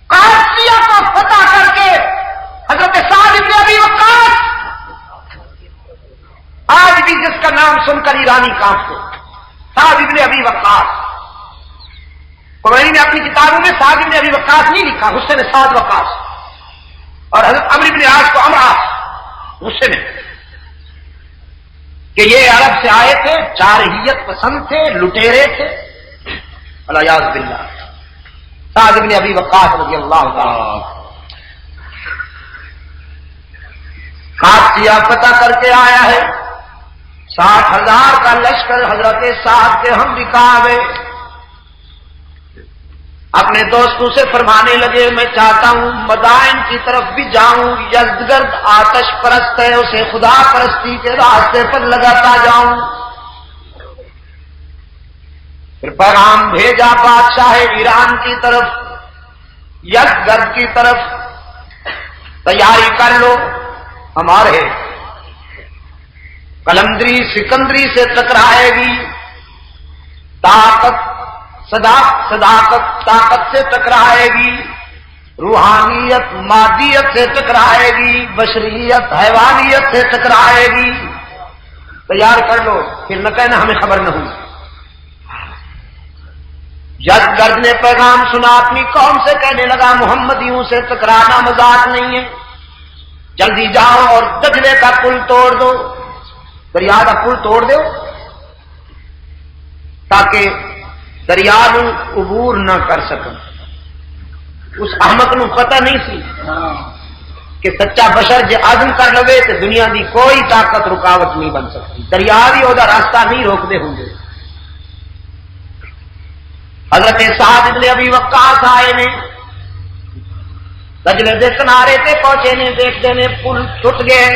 قادسیہ کو فتح کر کے حضرت سعد بن ابی وقاص, آج بھی جس کا نام سن کر ایرانی کانپتے, سعد بن ابی وقاص. قرآن نے اپنی کتابوں میں سعد بن ابی وقاص نہیں لکھا, غصے میں سعد وقاص, اور حضرت عمرو بن عاص کو عمرو غصے میں, کہ یہ عرب سے آئے تھے, جارحیت پسند تھے, لٹیرے تھے, الیاذ باللہ. سعد بن ابی وقاص رضی اللہ تعالی. قادسیہ فتح کر کے آیا ہے، 60,000 کا لشکر حضرت سعد کے ہم رکاوے اپنے دوستوں سے فرمانے لگے میں چاہتا ہوں مدائن کی طرف بھی جاؤں، یزدگرد آتش پرست ہے، اسے خدا پرستی کے راستے پر لگاتا جاؤں۔ پھر پیغام بھیجا بادشاہ ایران کی طرف، یزدگرد کی طرف، تیاری کر لو، ہمارے قلندری سکندری سے ٹکرائے گی، صداقت طاقت سے ٹکرائے گی، روحانیت مادیت سے ٹکرائے گی، بشریت حیوانیت سے ٹکرائے گی، تیار کر لو، پھر نہ کہنا ہمیں خبر نہ ہوئی۔ یزدگرد نے پیغام سنا، اپنی قوم سے کہنے لگا محمدیوں سے ٹکرانا مذاق نہیں ہے، جلدی جاؤ اور دجلے کا پل توڑ دو، دریا کا پل توڑ دو تاکہ دریا نو عبور نہ کر سکن۔ اس احمق نو پتہ نہیں سی کہ سچا بشر جے عزم کر لوے تو دنیا دی کوئی طاقت رکاوٹ نہیں بن سکتی، دریا بھی وہ راستہ نہیں روکتے ہوں گے۔ حضرت سعد بن ابی وقاص آئے نے، دجلے دے کنارے تے پہنچے نے، دیکھتے نے پل ٹوٹ گئے،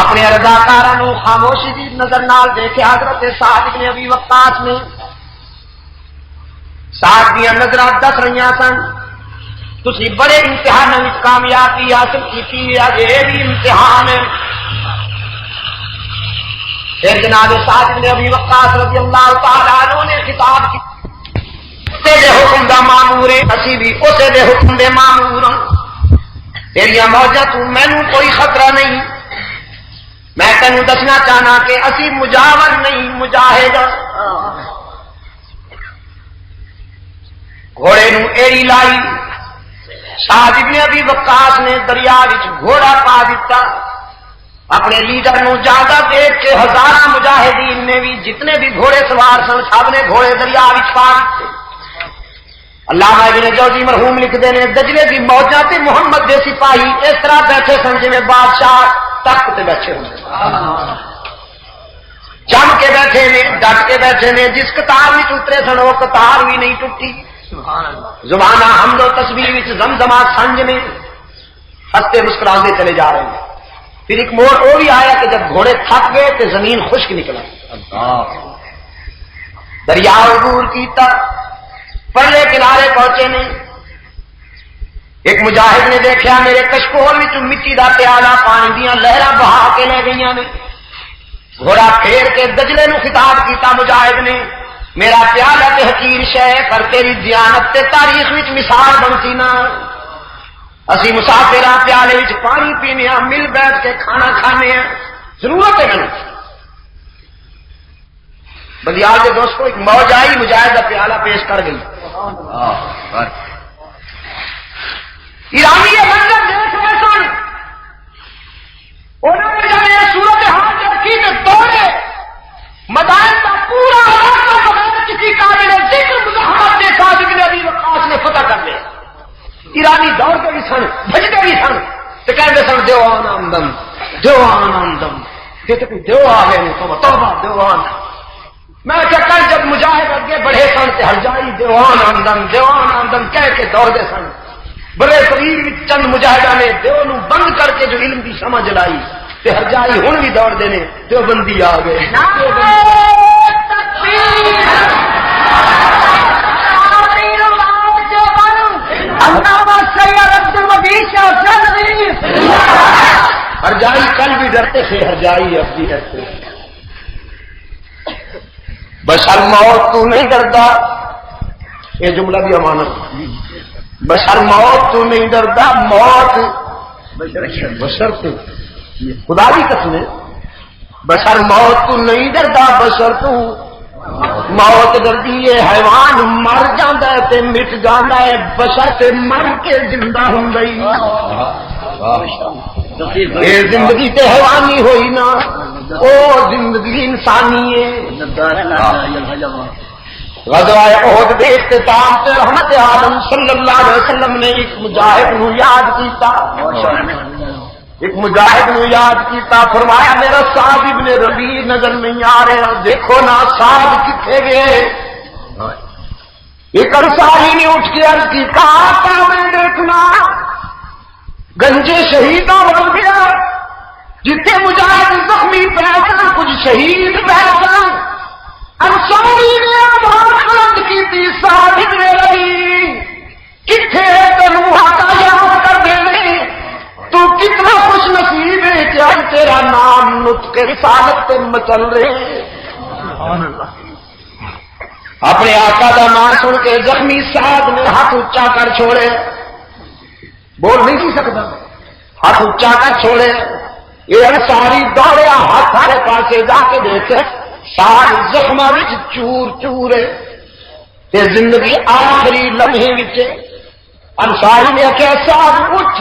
اپنے رضاکاراں خاموشی دی نظر نال دیکھے حضرت سعد بن ابی وقاص نے، سعد دیا نظر دس رہی سن تسی بڑے امتحانوں میں کامیابی حاصل کی، اج یہ بھی امتحان ہے۔ پھر جناب سعد بن ابی وقاص رضی اللہ تعالی عنہ نے خطاب کیا، تیرے حکم دا مامور ہے، اسی بھی اسے دے حکم دے مامور ہوں، تیریاں موجاں تو مینوں کوئی خطرہ نہیں، میں تینوں دسنا چاہنا کہ اسی مجاور نہیں مجاہد۔ گھوڑے نو ایڑی لائی، سعد بن ابی وقاص نے دریا وچ گھوڑا پا دیتا، اپنے لیڈر نو جاگا دیکھ کے ہزاراں مجاہدین نے بھی جتنے بھی گھوڑے سوار سن سب نے گھوڑے دریا وچ پا دیتے۔ علامہ ابن جوزی مرحوم لکھتے ہیں دجلے کی موجاں تے محمد دے سپاہی اس طرح بیٹھے سن جویں بادشاہ تخت تے بیٹھے ہوں، جم کے بیٹھے نے، ڈٹ کے بیٹھے نے، جس قطار وچ اترے سن وہ قطار بھی نہیں ٹوٹی، زبانہ حمد و تسبیح وچ زمزمہ سنج میں ہنستے مسکراتے چلے جا رہے ہیں۔ پھر ایک موڑ وہ بھی آیا کہ جب گھوڑے تھک گئے تو زمین خشک نکلا، دریا عبور کیتا، پرلے کنارے پہنچے نے، ایک مجاہد نے دیکھا میرے کشکول میں مٹی دا پیالہ پانی دیا لہراں بہا کے لے گئی نے، گھوڑا پھیر کے دجلے نو خطاب کیتا مجاہد نے، میرا پیالہ تے حقیر شے پر تیری دیانت تے تاریخ وچ مثال بنتی نا، اسی مسافراں پیالے وچ پانی پینے ہاں، مل بیٹھ کے کھانا کھانے ہیں، ضرورت ہے نہیں۔ بلیال کے دوست کو ایک موج آئی، مجاہد کا پیالہ پیش کر گئی، ایرانی یہ منظر دیکھ رہے سن، انہوں نے جب یہ صورت حال دیکھی تو دوڑے، مدائن کا پورا علاقہ بغیر کسی قابل ذکر مزاحمت کے ساتھ ابن ابی وقاص نے فتح کر لیا۔ ایرانی دوڑ کے بھی سن، بھجتے بھی سن، تو کہتے سن دیوان آمدم، دیوان آمدم، کہتے کہ دیو آ گئے، توبہ دیوان۔ میں کل جب مجاہد اگے بڑھے سن تے ہرجائی دیوان آمدم دیوان آمدم کہہ کے دوڑتے سن، بڑے قریب چند مجاہدہ نے دیو نو بند کر کے جو علم کی سمجھ لائی تے ہرجائی ہن بھی دوڑ دینے، دیو بندی آ گئے۔ ہرجائی کل بھی ڈرتے تھے، ہرجائی اب بھی ڈرتے، بشر موت تو نہیں ڈرتا، یہ جملہ بھی امانت، بشر موت تو نہیں ڈرتا، موت بشر تو خدا کی قسم ہے، بشر موت تو نہیں ڈرتا، بشر تو موت ڈردی ہے، حیوان مر جاتا ہے تے مٹ جاتا ہے، بشر تے مر کے زندہ ہوں گئی، یہ زندگی تے حیوانی ہوئی نا، او زندگی انسانی ہے۔ غزوہ احد کے اختتام سے رحمت عالم صلی اللہ علیہ وسلم نے ایک مجاہد نو یاد کیتا، ایک مجاہد نے یاد کیتا، فرمایا میرا سعد ابن ربیع نظر نہیں آ رہا، دیکھو نا سعد کتنے گئے۔ ایک انصاری نے اٹھ کے عرض کی، کہا میں دیکھنا گنجے شہیدوں بن گیا، جتنے مجاہد زخمی پیسہ کچھ شہید پیسہ۔ انصاری نے آواز بلند کی تھی، سعد ابن ربیع کتنے تینوں ہاتھا یاد کر دینے، تو کتنا خوش نصیب ہے کہ ہم تیرا نام نطق رسالت پہ مچل رہے۔ اپنے آقا کا نام سن کے زخمی سعد نے ہاتھ اونچا کر چھوڑے، بول نہیں سی سکتا، ہاتھ اونچا کر چھوڑے۔ یہ انصاری دوڑیا، ہاتھ سارے پاسے جا کے دیکھے سعد زخماں وچ چور چور ہے تے زندگی آخری لمحے وچ۔ انصاری نے کہا سعد اٹھ،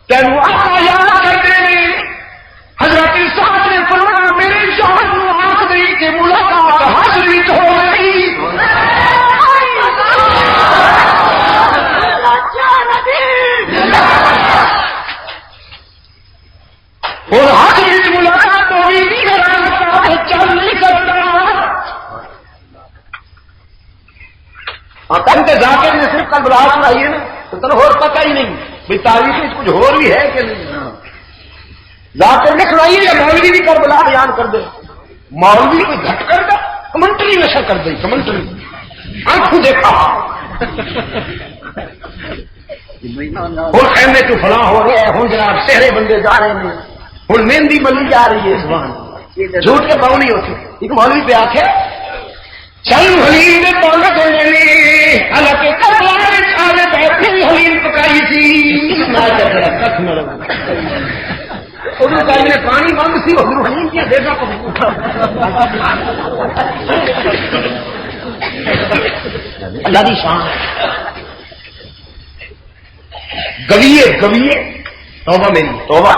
تینوں آقا یاد کرتے ہیں۔ حضرت سعد نے فرمایا میرے شوہر نو آنکھ دی کہ ملاقات حاضری ہو گئی۔ اور حاضری ملاقات ہوئی نہیں، چل نہیں سکتا۔ کنتے ذاکر نے صرف کل بلا سنائی ہے نا، تو تنہیں اور پتہ ہی نہیں بھائی تاریخ میں کچھ اور بھی ہے کہ نہیں۔ ذاکر نے سنائی ہے یا مولوی بھی کربلا بیان کر دے، مولوی کوئی گھٹ کر دے، کمنٹری نشر کر دے، کمنٹری آنکھوں دیکھا اور خیمے تو فلاں ہو رہے ہیں، ہوں جناب سہرے بندے جا رہے ہیں، ہوں مہندی ملی جا رہی ہے، زبان جھوٹ کے پاؤں نہیں ہوتی۔ ایک مولوی پہ آخر چل حلیم نے پاؤں دینے، حالانکہ حلیم پکائی تھی نے پانی بند سی، حلیم کیا دیکھا اللہ کی شان۔ گویے گویے توبہ میری توبہ۔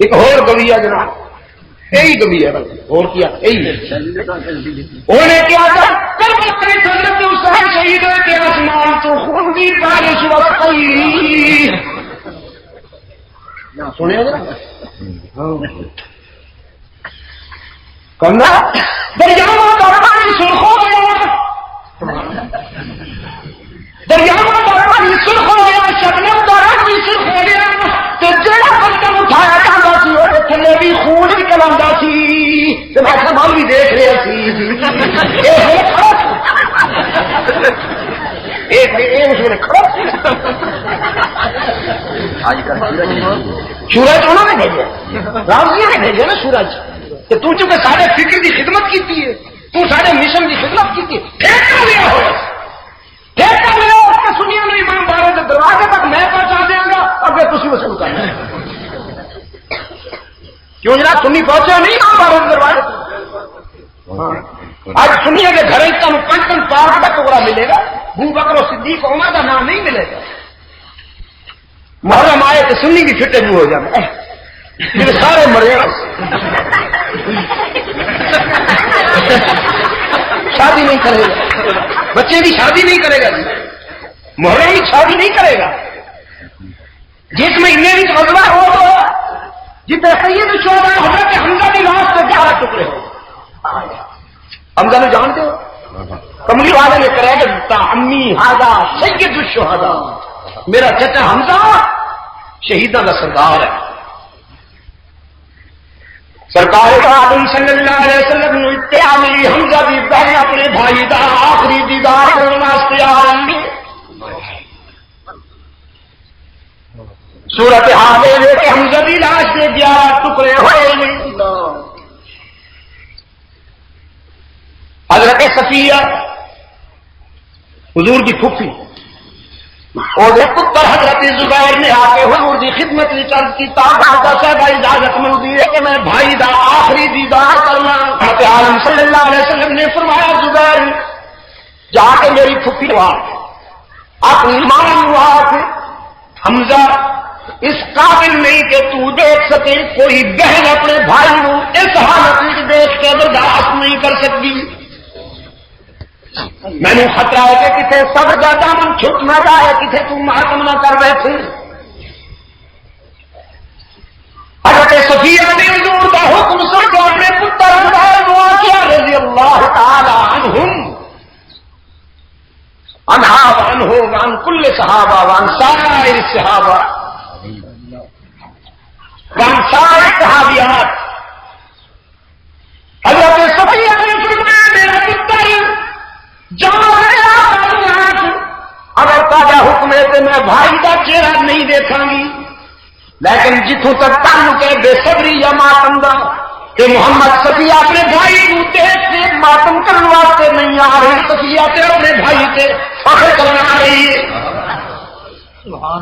ایک اور گویا جناب، یہی گویا اور کیا انہیں کیا شہید ہوئے کہ آسمان تو خون کی بارش وقتی سنے کرنا دریاؤں کا پانی سرخ ہو گیا، دریاؤں کا پانی سرخ ہو گیا، شبنم کا رنگ بھی سرخ ہو گیا، تو جڑا قدم اٹھایا جاتا سی وہ تھلے بھی خون نکل آتا سی۔ مال بھی دیکھ رہے سی سورج انہوں نے بھیجا، رام جی نے بھیجا نا سورج کہ تو چونکہ سارے فکر کی خدمت کی تو سارے مشن کی خدمت کی ٹھیکہ لیا ہو، ٹھیکہ لیا اس کے سنیا نہیں امام بارے کے دروازے تک میں پہنچا دیا گا، اگر تھی وصول کرنا ہے کیوں جناب سنی پہنچا نہیں امام بارے کے دروازے۔ آج سنیے کہ گھر پنچن پار کا ٹکڑا ملے گا، ابو بکر و صدیق عمر کا نام نہیں ملے گا۔ محرم آئے تو سنی کی فٹے ہو جانا پھر سارے مرے گا، شادی نہیں کرے گا، بچے کی شادی نہیں کرے گا، محرم کی شادی نہیں کرے گا۔ جس مہینے بھی غزوہ ہو تو جتنے سید شہداء حضرت حمزہ کی لاش سے 11 ٹکڑے ہو۔ حمزہ نے جانتے ہو کملی والے نے کرے گا امی ہاضا سید الشہداء، میرا چچا حمزہ شہیدوں کا سردار ہے۔ سرکار عالم صلی اللہ علیہ وسلم نے اتحاد ملی، حمزہ بھی پہلے اپنے بھائی کا آخری دیدار کرنے واسطے آ رہے ہیں۔ صورت حال ہے کہ حمزہ کی لاش کے 11 ٹکڑے ہوئے ہیں۔ حضرت صفیہ حضور کی پھوپھی اور پتر حضرت زبیر نے آ کے حضور کی خدمت میں چرچ کی صاحب اجازت ملتی ہے کہ میں بھائی دا آخری دیدار کرنا۔ حضرت عالم صلی اللہ علیہ وسلم نے فرمایا زبیر جا کے میری پھوپھی کو اپنی ماں کو حمزہ اس قابل نہیں کہ تو دیکھ سکے، کوئی بہن اپنے بھائی کو اس حالت میں دیکھ کے برداشت نہیں کر سکتی۔ میں نے خطرہ ہے کہ کسی صبر کا دامن چھٹ نہ جائے، کسی تو ماتم نہ کر بیٹھے۔ حضرت صفیہ نے حضور کا حکم سن کے اپنے پتر معاویہ رضی اللہ تعالی عنہم عنہا وعنہ وعن کل صحابہ وعن سائر صحابہ وعن سائر صحابیات، حضرت صفیہ نے فرمایا میرا پتر اگر تاجا حکم ہے تو میں بھائی کا چہرہ نہیں دیکھاں گی، لیکن جتوں تک تعلق ہے بے صبری یا ماتم دا کہ محمد صفیہ اپنے بھائی کو دیکھ کے ماتم کرنے واسطے نہیں آ رہی، صفیہ سے اپنے بھائی سے فخر کرنا آ رہی ہے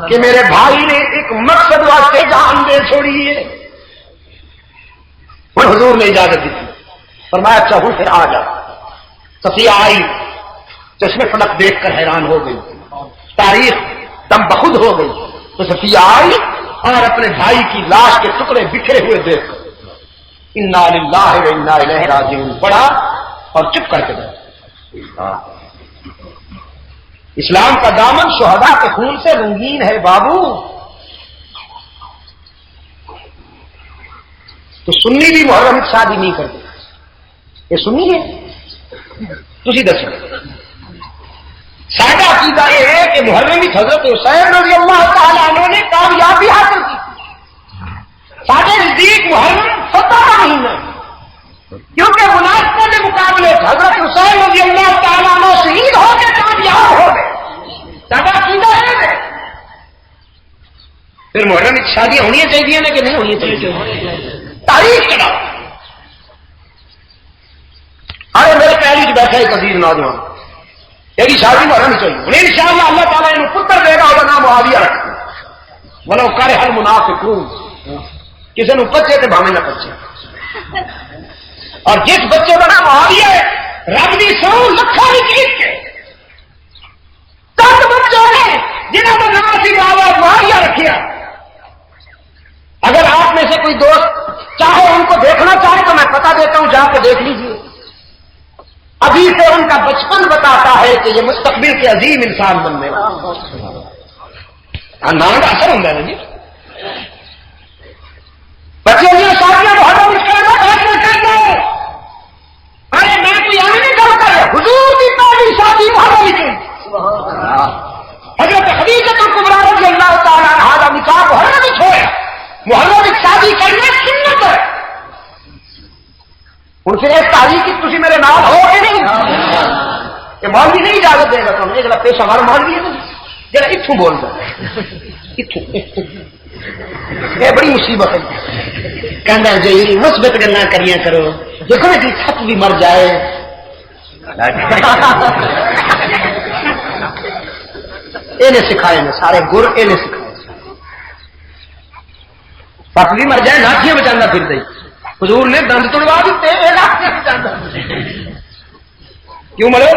کہ میرے بھائی نے ایک مقصد واسطے جان دے چھوڑی ہے۔ اور حضور نے اجازت دی، فرمایا اچھا ہوں پھر آ جا۔ صفیہ آئی، چشمے فلک دیکھ کر حیران ہو گئی، تاریخ دم بخود ہو گئی۔ تو صفیہ آئی اور اپنے بھائی کی لاش کے ٹکڑے بکھرے ہوئے دیکھ کر انا للہ و انا الیہ راجعون پڑھا اور چپ کر کے بیٹھا۔ اسلام کا دامن شہداء کے خون سے رنگین ہے بابو۔ تو سنی بھی محرم شادی نہیں کرتے، یہ سنی ہے؟ تسی دسو۔ سادہ عقیدہ یہ ہے کہ محرم حضرت حسین رضی اللہ تعالی عنہ نے کامیابی حاصل کی۔ سادے نزدیک محرم 17 مہینہ، کیونکہ مناسبت کے مقابلے حضرت حسین رضی اللہ تعالی عنہ شہید ہو کے کامیاب ہو گئے۔ سادہ عقیدہ ہے۔ پھر محرم کی شادیاں ہونی چاہیے نا کہ نہیں ہونی چاہیے؟ تاریخ چڑھاؤ۔ ارے میرے پہلی چ بیٹھا ایک عزیز نوجوان، یہی شادی محرم چاہیے، انہیں انشاءاللہ اللہ تعالیٰ انہوں پتر دے گا، وہ نام معاویہ رکھنا ولو کرہ المنافقون، کسی نے بچے تو بھاوے نہ بچے۔ اور جس بچے کا نام معاویہ ہے، رب دی سو لکھاں جیت کے تک بچے ہیں جنہوں نے نام سی معاویہ رکھیا۔ اگر آپ میں سے کوئی دوست چاہے ان کو دیکھنا چاہے تو میں پتہ دیتا ہوں، جا کے دیکھ لیجیے۔ ابھی سے ان کا بچپن بتاتا ہے کہ یہ مستقبل کے عظیم انسان بننے والا نام کا اثر ہوتا ہے نا جی۔ بچے یہ شادیاں بہت کرنا، ارے میں کوئی آنے نہیں کرتا ہے، حضور کی پہلی شادی محرم کی۔ حضرت خدیجہ کبریٰ رضی اللہ تعالیٰ عنہا کا نکاح محرم میں چھوڑا۔ محرم کی شادی کرنا سنت ہے۔ ہوں پھر اس تاریخ کی تھی میرے نام ہو گے نہیں، یہ مولوی نہیں اجازت دے گا تمہیں، یہ پیشہ ور مولوی ہے جرا اتوں بولتا ہے، یہ بڑی مصیبت ہے۔ کہنا جی مثبت گلا کریاں کرو، دیکھو نا کہ چھت بھی مر جائے۔ یہ سکھائے نا سارے گر، یہ سکھائے سپ بھی مر جائے لاٹیاں بچانا پھر دے۔ حضور نے دند توڑوا دیتے، کیوں مرو؟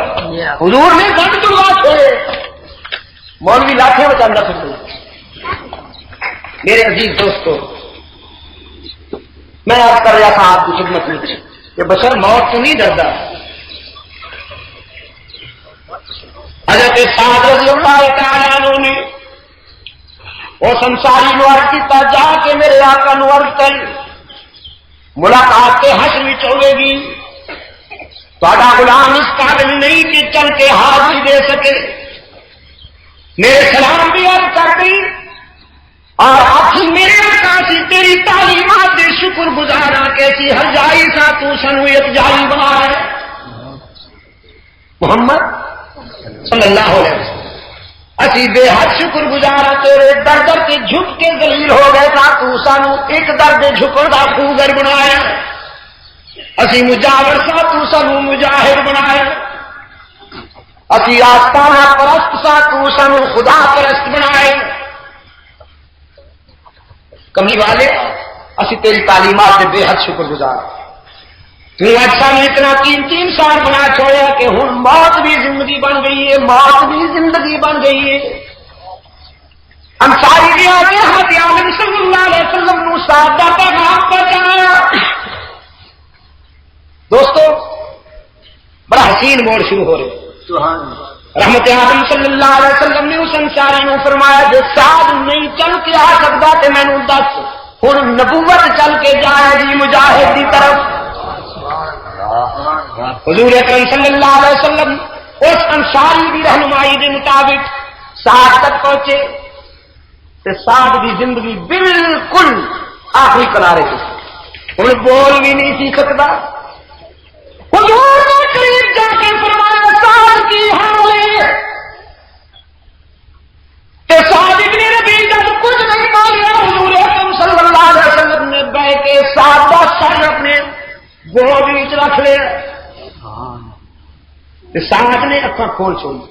حضور نے دند توڑوا چھوڑے، مولوی لاٹیاں بچانا پھر دے۔ میرے عزیز دوستو، میں آپ کر رہا تھا آپ کی خدمت میں کہ بشر موت تو نہیں ڈرتا۔ حضرت سعد رضی اللہ تعالیٰ عنہ نے وہ سنساری نو عرض کیتا، جا کے میرے آقا نو عرض کر ملاقات کے حشر میں ہوے گی، تہاڈا غلام اس قابل نہیں کہ چل کے حاضری دے سکے۔ میرے سلام بھی عرض کر دی اور آخر میرے آقا سی تیری تعلیمات دے شکر گزارا کیسی ہر جائی سا تو سنو ایک جائی بنا ہے محمد صلی اللہ علیہ وسلم۔ اسی بے حد شکر گزارا تیرے در در کے جھک کے ذلیل ہو گئے تھا، تو سانو ایک در دے جھکن دا خوگر بنایا۔ اسی مجاور سا تو سانو مجاہد بنایا۔ اسی آستانہ پرست سا تو سانو خدا پرست بنائے۔ کمی والے اسی تیری تعلیمات دے بے حد شکر گزار۔ تو اچھا نے اتنا قیمتی انسان بنا چھوڑا کہ ہوں موت بھی زندگی بن گئی ہے، موت بھی زندگی بن گئی ہے۔ انصاری بھی آگے حضرت عالم صلی اللہ علیہ وسلم نو سادہ پیغام پہنچایا۔ دوستو بڑا حسین موڑ شروع ہو رہے، رحمت عالم صلی اللہ علیہ وسلم نے اس انصاری نو فرمایا جو سعد نہیں چل کے آ سکتا تے مینوں دس ہن نبوت چل کے جائے گی مجاہد دی طرف. حضور اکرم صلی اللہ علیہ وسلم اس انصاری کی رہنمائی کے مطابق سعد تک پہنچے تے سعد کی زندگی بالکل آخری کنارے تھی. ہوں بول بھی نہیں سی سکتا. حضور نے قریب جا کے فرمایا سعد کی حال ہے تے سعد ابن ربیع جب کچھ نہیں مانگا حضور اکرم صلی اللہ علیہ وسلم نے بہ کے سعد کا سر اپنے گود وچ رکھ لیا. سعد نے اکھاں کھول چھوڑی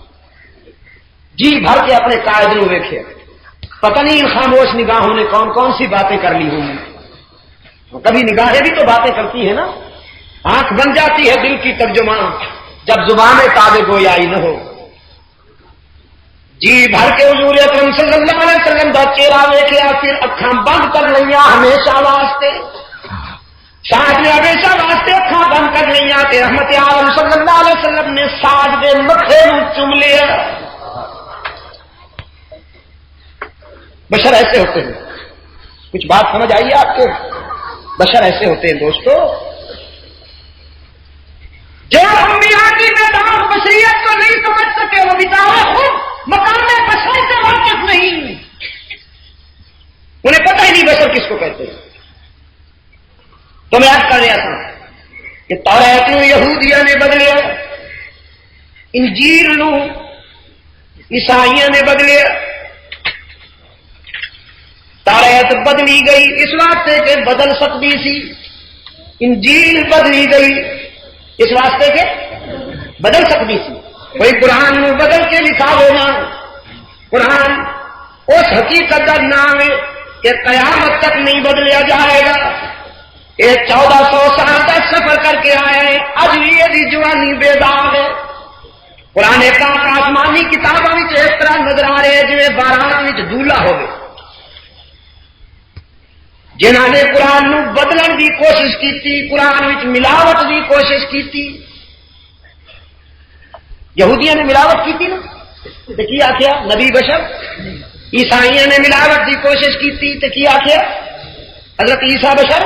جی بھر کے اپنے قائد نو ویکھیا. پتہ نہیں ان خاموش نگاہوں نے کون کون سی باتیں کر لی ہوں گی. کبھی نگاہیں بھی تو باتیں کرتی ہے نا. آنکھ بن جاتی ہے دل کی ترجمان جب زبان تابع گویائی نہ ہو. جی بھر کے حضور اکرم صلی اللہ علیہ وسلم دا چہرہ ویکھیا پھر اکھاں بند کر لئیاں ہمیشہ واسطے. سعد نے ہمیشہ واسطے اکھاں بند کر لئیاں تے رحمت عالم صلی اللہ علیہ وسلم نے سعد دے متھے نوں چوم لیا. بشر ایسے ہوتے ہیں. کچھ بات سمجھ آئی ہے آپ کو؟ بشر ایسے ہوتے ہیں دوستو. جو انبیاء کی میدان بشریت کو نہیں سمجھ سکے وہ بیچارے خود مقام بشر سے واقف نہیں. انہیں پتہ ہی نہیں بشر کس کو کہتے ہیں. تو میں یاد کر رہا تھا کہ توریت نو یہودیاں نے بدلیا, انجیل نو عیسائیاں نے بدلیا. توریت بدلی گئی اس واسطے کہ بدل سکتی سی. انجیل بدلی گئی اس واسطے کہ بدل سکتی سی. کوئی قرآن نو بدل کے لکھا ہونا. قرآن اس حقیقت کا نام ہے کہ قیامت تک نہیں بدلیا جائے گا. یہ 1400 سال کا سفر کر کے آئے ہیں اج بھی یہ جوانی بے داغ ہے. قرآن پاک آسمانی کتابوں میں اس طرح نظر آ رہے جی باران میں دھولا ہوگی. جنہوں نے قرآن نو بدلن کی کوشش کی, قرآن وچ ملاوٹ کی کوشش کی. یہودیاں نے ملاوٹ کی نا تو کی آخیا نبی بشر. عیسائیاں نے ملاوٹ کی کوشش کی تو کی آخیا حضرت عیسیٰ بشر.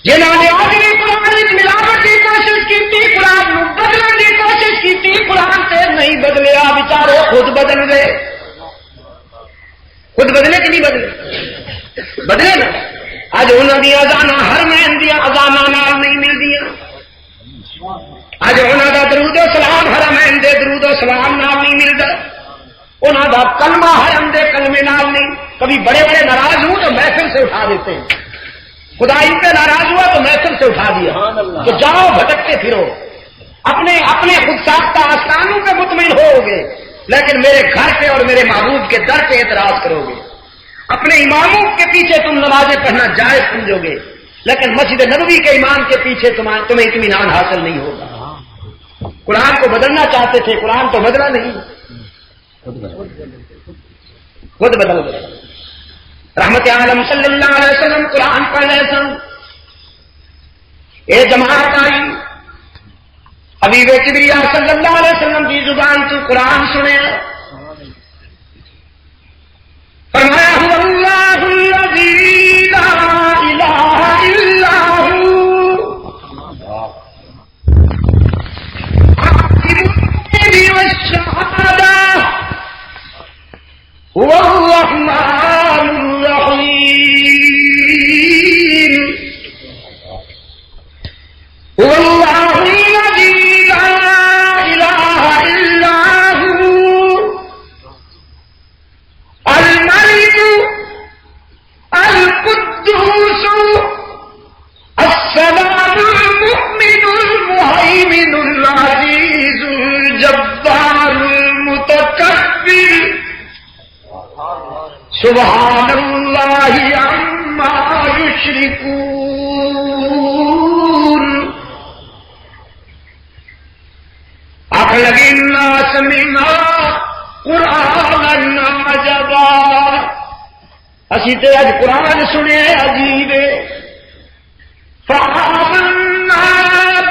جنہوں نے آخری قرآن وچ ملاوٹ کی کوشش کی, قرآن نو بدلن کی کوشش کی, قرآن سے نہیں بدلیا بیچارے خود بدل گئے. خود بدلے کہ نہیں بدلے؟ بدلے نا. اج انہوں نے اذان ہر مہین دیا اذان نہیں ملتی. اج انہوں کا درود و سلام حرمین دے درود و سلام نال نہیں ملتا. انہوں کا کلمہ حرم دے کلمے نال نہیں. کبھی بڑے بڑے ناراض ہوں تو محفل سے اٹھا دیتے ہیں. خدا ان پہ ناراض ہوا تو محفل سے اٹھا دیا کہ جاؤ بھٹکتے پھرو اپنے اپنے خود ساختہ آستانوں پہ مطمئن ہو گے, لیکن میرے گھر پہ اور میرے محبوب کے در پہ اعتراض کرو گے. اپنے اماموں کے پیچھے تم نمازیں پڑھنا جائز سمجھو گے, لیکن مسجد نبوی کے امام کے پیچھے تمہیں اطمینان حاصل نہیں ہوگا. قرآن کو بدلنا چاہتے تھے, قرآن تو بدلا نہیں, خود بدل گئے. رحمت عالم صلی اللہ علیہ وسلم قرآن پڑھ رہے سن. یہ جماعت آئی حبیب کبریا صلی اللہ علیہ وسلم کی زبان تو قرآن سنے. فرمایا هو اللہ الذی لا الہ الا هو والشهادة هو الرحمن الرحيم هو الله الذي لا إله إلا هو الملك القدوس السلام المؤمن المهيمن العزيز الجبار المتكبر سبحان اللہ عما یشرکون. آخر لگی الناس منا قرآن عجبا. اسی تے اج قرآن سنے عجیب فآمنا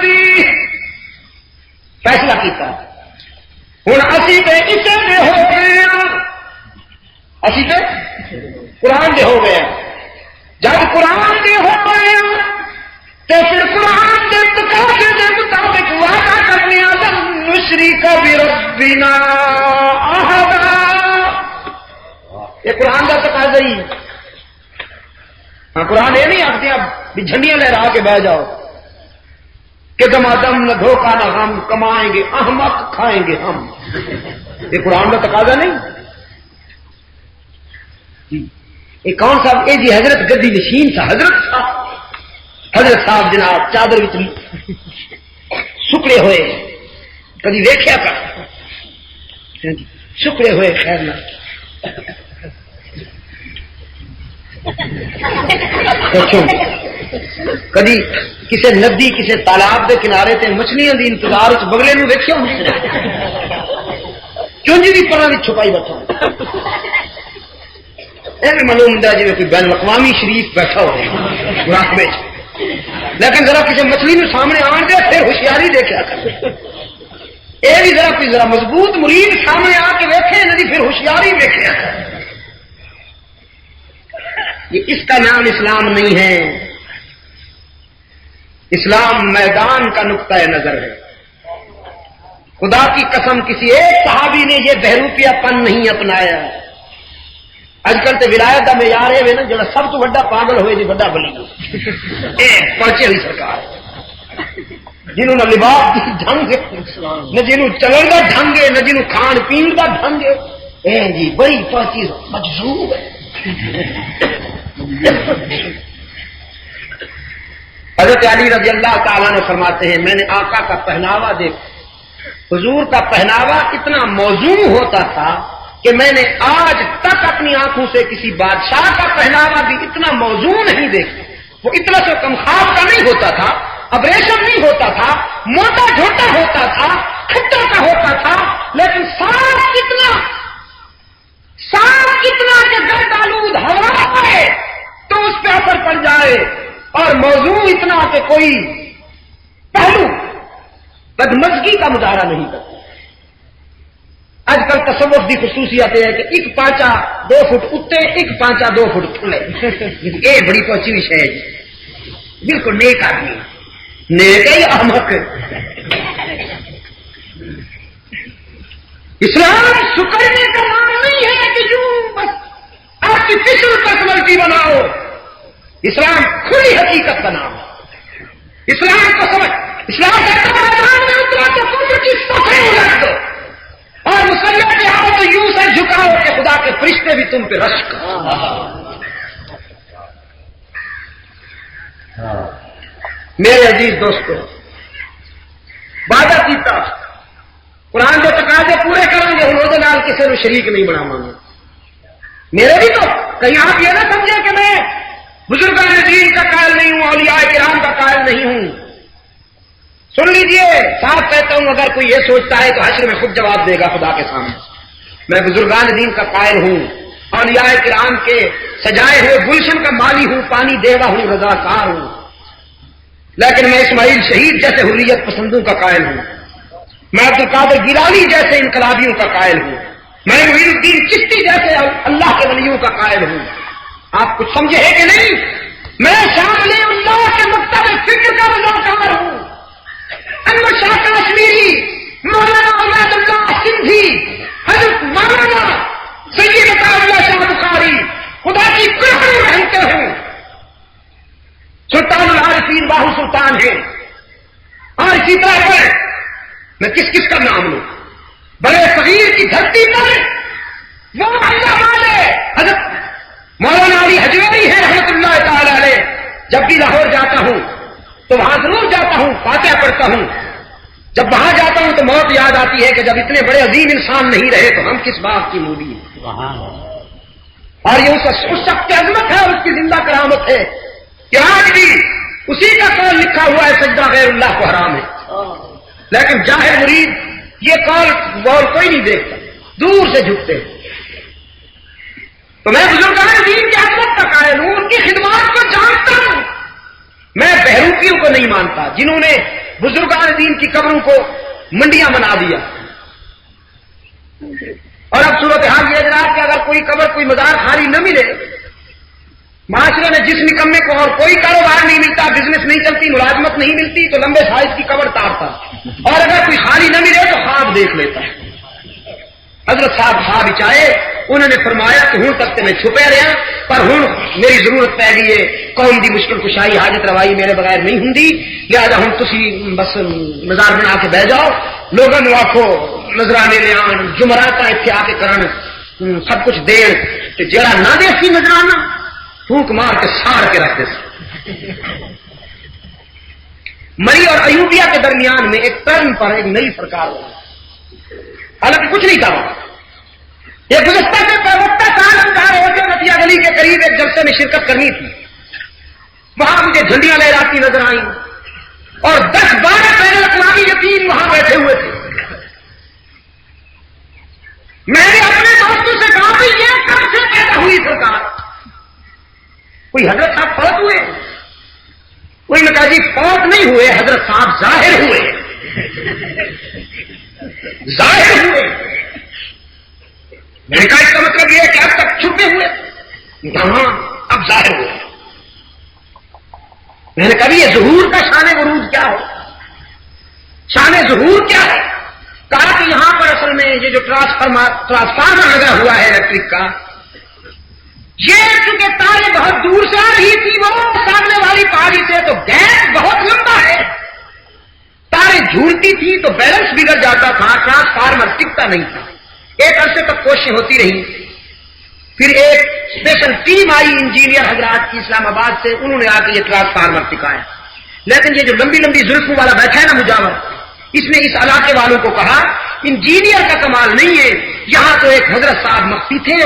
بھی فیصلہ کیتا ہوں اسی تے اسے دے ہو گئے اسی تے قرآن دے ہو گئے جب قرآن دے ہو گئے تو پھر قرآن کے تقاضے کے مطابق وعدہ کرنے لن نشرک بربنا احدا یہ قرآن کا تقاضا ہی ہاں قرآن یہ نہیں آختے اب بھی جھنڈیاں لہرا کے بہ جاؤ کہ دم نہ دھوکہ نہ ہم کمائیں گے احمق کھائیں گے ہم یہ قرآن کا تقاضا نہیں یہ کون صاحب یہ جی حضرت گدی نشین تھا حضرت صاحب جناب چادر سکڑے ہوئے کبھی ویکھیا کر سکڑے ہوئے خیر نہ کدی کسی ندی کسی تالاب کے کنارے تے مچھلیاں دی انتظار بگلے نو ویکھیا چونجی بھی پرا چھپائی بیٹھا معلوم ہوتا ہے جی کوئی بین الاقوامی شریف بیٹھا ہو میں لیکن ذرا کسی مچھلی نو سامنے آن دے پھر ہوشیاری دیکھا کر یہ بھی ذرا مضبوط مرید سامنے آ کے ویکھے نہیں پھر ہوشیاری دیکھا کر اس کا نام اسلام نہیں ہے اسلام میدان کا نقطہ نظر ہے خدا کی قسم کسی ایک صحابی نے یہ بہروپیہ پن نہیں اپنایا اج کل تو ولایت کا معیار ہے نا جڑا سب تو بڑا پاگل ہوئے جی بڑا بلی پہنچے ہوئی سرکار جنہوں نہ لباس کی ڈھنگ نہ جنہوں چلن کا ڈھنگ ہے نہ جنہوں کھان پین کا ڈھنگ ہے جی بڑی پہنچی مجذوب ہے حضرت علی رضی اللہ تعالیٰ نے فرماتے ہیں میں نے آقا کا پہناوا دیکھا حضور کا پہناوا اتنا موزوں ہوتا تھا کہ میں نے آج تک اپنی آنکھوں سے کسی بادشاہ کا پہناوا بھی اتنا موزوں نہیں دیکھا وہ اتنا سے کم خواب کا نہیں ہوتا تھا ابریشم نہیں ہوتا تھا موٹا جھوٹا ہوتا تھا کھٹا کا ہوتا تھا لیکن صاف کتنا کہ گرد آلود ہوا آئے تو اس پہ اثر پڑ جائے اور موضوع اتنا کہ کوئی پہلو بدمزگی کا مظاہرہ نہیں کرتا آج کل تصوف کی خصوصیت ہے کہ ایک پانچا 2 فٹ اتنے ایک پانچا 2 فٹ تھلے یہ بڑی پہنچی ہوئی شے بالکل نیک آدمی نیک ہی احمق اسلام سکڑنے کا نام نہیں ہے کہ جو بس آپ کی فکر پرسنالٹی بناؤ اسلام کھلی حقیقت کا نام ہے اسلام کو سمجھ اسلام کا دو اور مسلح کے آؤ تو یوں سے جھکاؤ کہ خدا کے فرشتے بھی تم پہ رشک میرے عزیز دوستو وعدہ کیتا قرآن کے تقاضے پورے کریں گے ہوں وہ نال کسی کو شریک نہیں بناواں گے میرے بھی تو کہیں آپ یہ نہ سمجھیں کہ میں بزرگان دین کا قائل نہیں ہوں اولیاء کرام کا قائل نہیں ہوں سن لیجئے صاف کہتا ہوں اگر کوئی یہ سوچتا ہے تو حشر میں خود جواب دے گا خدا کے سامنے میں بزرگان دین کا قائل ہوں اولیاء کرام کے سجائے ہوئے گلشن کا مالی ہوں پانی دیوا ہوں رضاکار ہوں لیکن میں اسماعیل شہید جیسے حریت پسندوں کا قائل ہوں میں عبد القادر گیلانی جیسے انقلابیوں کا قائل ہوں میں معین الدین چشتی جیسے اللہ کے ولیوں کا قائل ہوں آپ کچھ سمجھے ہے کہ نہیں میں شامل اللہ کے مکتب فکر کا رضاکار ہوں انور شاہ کشمیری مولانا عماد اللہ سندھی حضرت مولانا سید اللہ شاہ بخاری خدا کی قرآن رہتے ہوں سلطان العارفین باہو سلطان ہیں اور اسی طرح پر میں کس کس کا نام لوں بڑے صغیر کی دھرتی پر وہ اللہ والے حضرت مولانا علی حجویری ہے رحمت اللہ تعالی علیہ جب بھی لاہور جاتا ہوں تو وہاں ضرور جاتا ہوں فاتحہ پڑھتا ہوں جب وہاں جاتا ہوں تو موت یاد آتی ہے کہ جب اتنے بڑے عظیم انسان نہیں رہے تو ہم کس بات کی مولی ہیں اور یہ اس شخص کی عظمت ہے اور اس کی زندہ کرامت ہے کہ آج بھی اسی کا قول لکھا ہوا ہے سجدہ غیر اللہ کو حرام ہے لیکن جاہر مرید یہ قول غور کوئی نہیں دیکھتا دور سے جھکتے ہیں تو میں بزرگان دین کی عظمت کا قائل ہوں ان کی خدمات کو جانتا ہوں میں بہروپیوں کو نہیں مانتا جنہوں نے بزرگان دین کی قبروں کو منڈیاں بنا دیا اب صورتحال یہ جناب کہ اگر کوئی قبر کوئی مزار خالی نہ ملے، معاشرے میں جس نکمے کو اور کوئی کاروبار نہیں ملتا، بزنس نہیں چلتی، ملازمت نہیں ملتی، تو لمبے سائز کی قبر تارتا، اور اگر کوئی خالی نہ ملے تو خواب دیکھ لیتا ہے۔ حضرت صاحب خواب چاہے، انہوں نے فرمایا کہ ہوں تک میں چھپے رہا، پر ہوں میری ضرورت پی گئی ہے، قوم دی مشکل کشائی حاجت روائی میرے بغیر نہیں ہوں، لہذا ہوں تسی بس مزار بنا کے بہ جاؤ، لوگوں نے آخو نظرانے لے آن، جمعرات اتنے آ کے کرن، سب کچھ دین، جڑا نہ دے سی نظرانہ پھونک مار کے ساڑ کے رکھ دے۔ مری اور ایوبیہ کے درمیان میں ایک ٹرن پر ایک نئی سرکار ہو، حالانکہ کچھ نہیں تھا وہاں۔ یہ گزشتہ سے وقتہ سال انکار ہو کے نتیہ گلی کے قریب ایک جلسے میں شرکت کرنی تھی، وہاں مجھے جھنڈیاں لہراتی نظر آئیں اور 10-12 بین الاقوامی یتیم وہاں بیٹھے ہوئے تھے۔ میں نے اپنے دوستوں سے کہا کہ یہ کب سے پیدا ہوئی سرکار؟ کوئی حضرت صاحب فوت ہوئے؟ کوئی نے کہا جی فوت نہیں ہوئے حضرت صاحب، ظاہر ہوئے، ظاہر ہوئے۔ میں نے کہا اس کا مطلب یہ ہے کہ اب تک چھپے ہوئے؟ ہاں اب ظاہر ہوئے۔ میں نے کہا یہ ظہور کا شان ورود کیا ہو، شان ظہور کیا ہے؟ کہا کہ یہاں پر اصل میں یہ جو ٹرانسفارمر لگا ہوا ہے الیکٹرک کا، یہ چونکہ تاریں بہت دور سے آ رہی تھی، وہ سامنے والی پہاڑی سے، تو گیس بہت لمبا ہے، تاریں جھولتی تھی تو بیلنس بگڑ جاتا تھا، ٹرانسفارمر ٹکتا نہیں تھا۔ ایک عرصے تک کوششیں ہوتی رہی، پھر ایک اسپیشل ٹیم آئی انجینئر حضرات کی اسلام آباد سے، انہوں نے آ کے یہ ٹرانسفارمر ٹکایا۔ لیکن یہ جو لمبی لمبی زلفوں والا بیٹھا ہے نا مجاور، اس نے اس علاقے والوں کو کہا انجینئر کا کمال نہیں ہے، یہاں تو ایک حضرت صاحب مخفی تھے،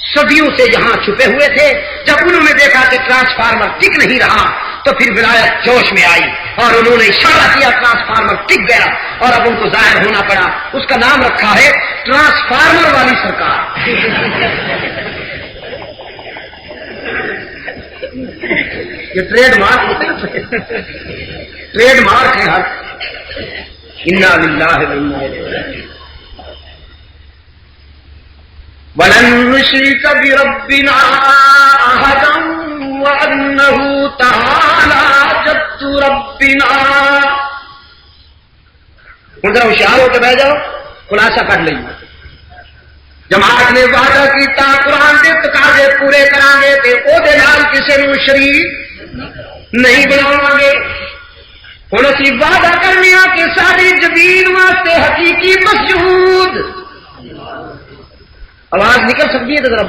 صدیوں سے یہاں چھپے ہوئے تھے، جب انہوں نے دیکھا کہ ٹرانسفارمر ٹک نہیں رہا تو پھر ولایت جوش میں آئی اور انہوں نے اشارہ کیا، ٹرانسفارمر ٹک گیا اور اب ان کو ظاہر ہونا پڑا۔ اس کا نام رکھا ہے ٹرانسفارمر والی سرکار۔ یہ ٹریڈ مارک ٹریڈ مارک ہے ہر۔ انا للہ و انا الیہ راجعون۔ وَلَن نُّشْرِكَ بِرَبِّنَا أَحَدًا وَأَنَّهُ تَعَالَىٰ جَدُّ رَبِّنَا۔ ذرا ہوشیار ہو کے بیٹھ جاؤ، خلاصہ کر لیں۔ جماعت نے وعدہ کیتا قرآن کے تقاضے پورے کریں گے تے او دے نال کسے نوں شریک نہیں بناواں گے۔ ہن اسی وعدہ کرنے کہ ساری زمین واسطے حقیقی مسجود، آواز نکل سکتی ہے تو ذرا،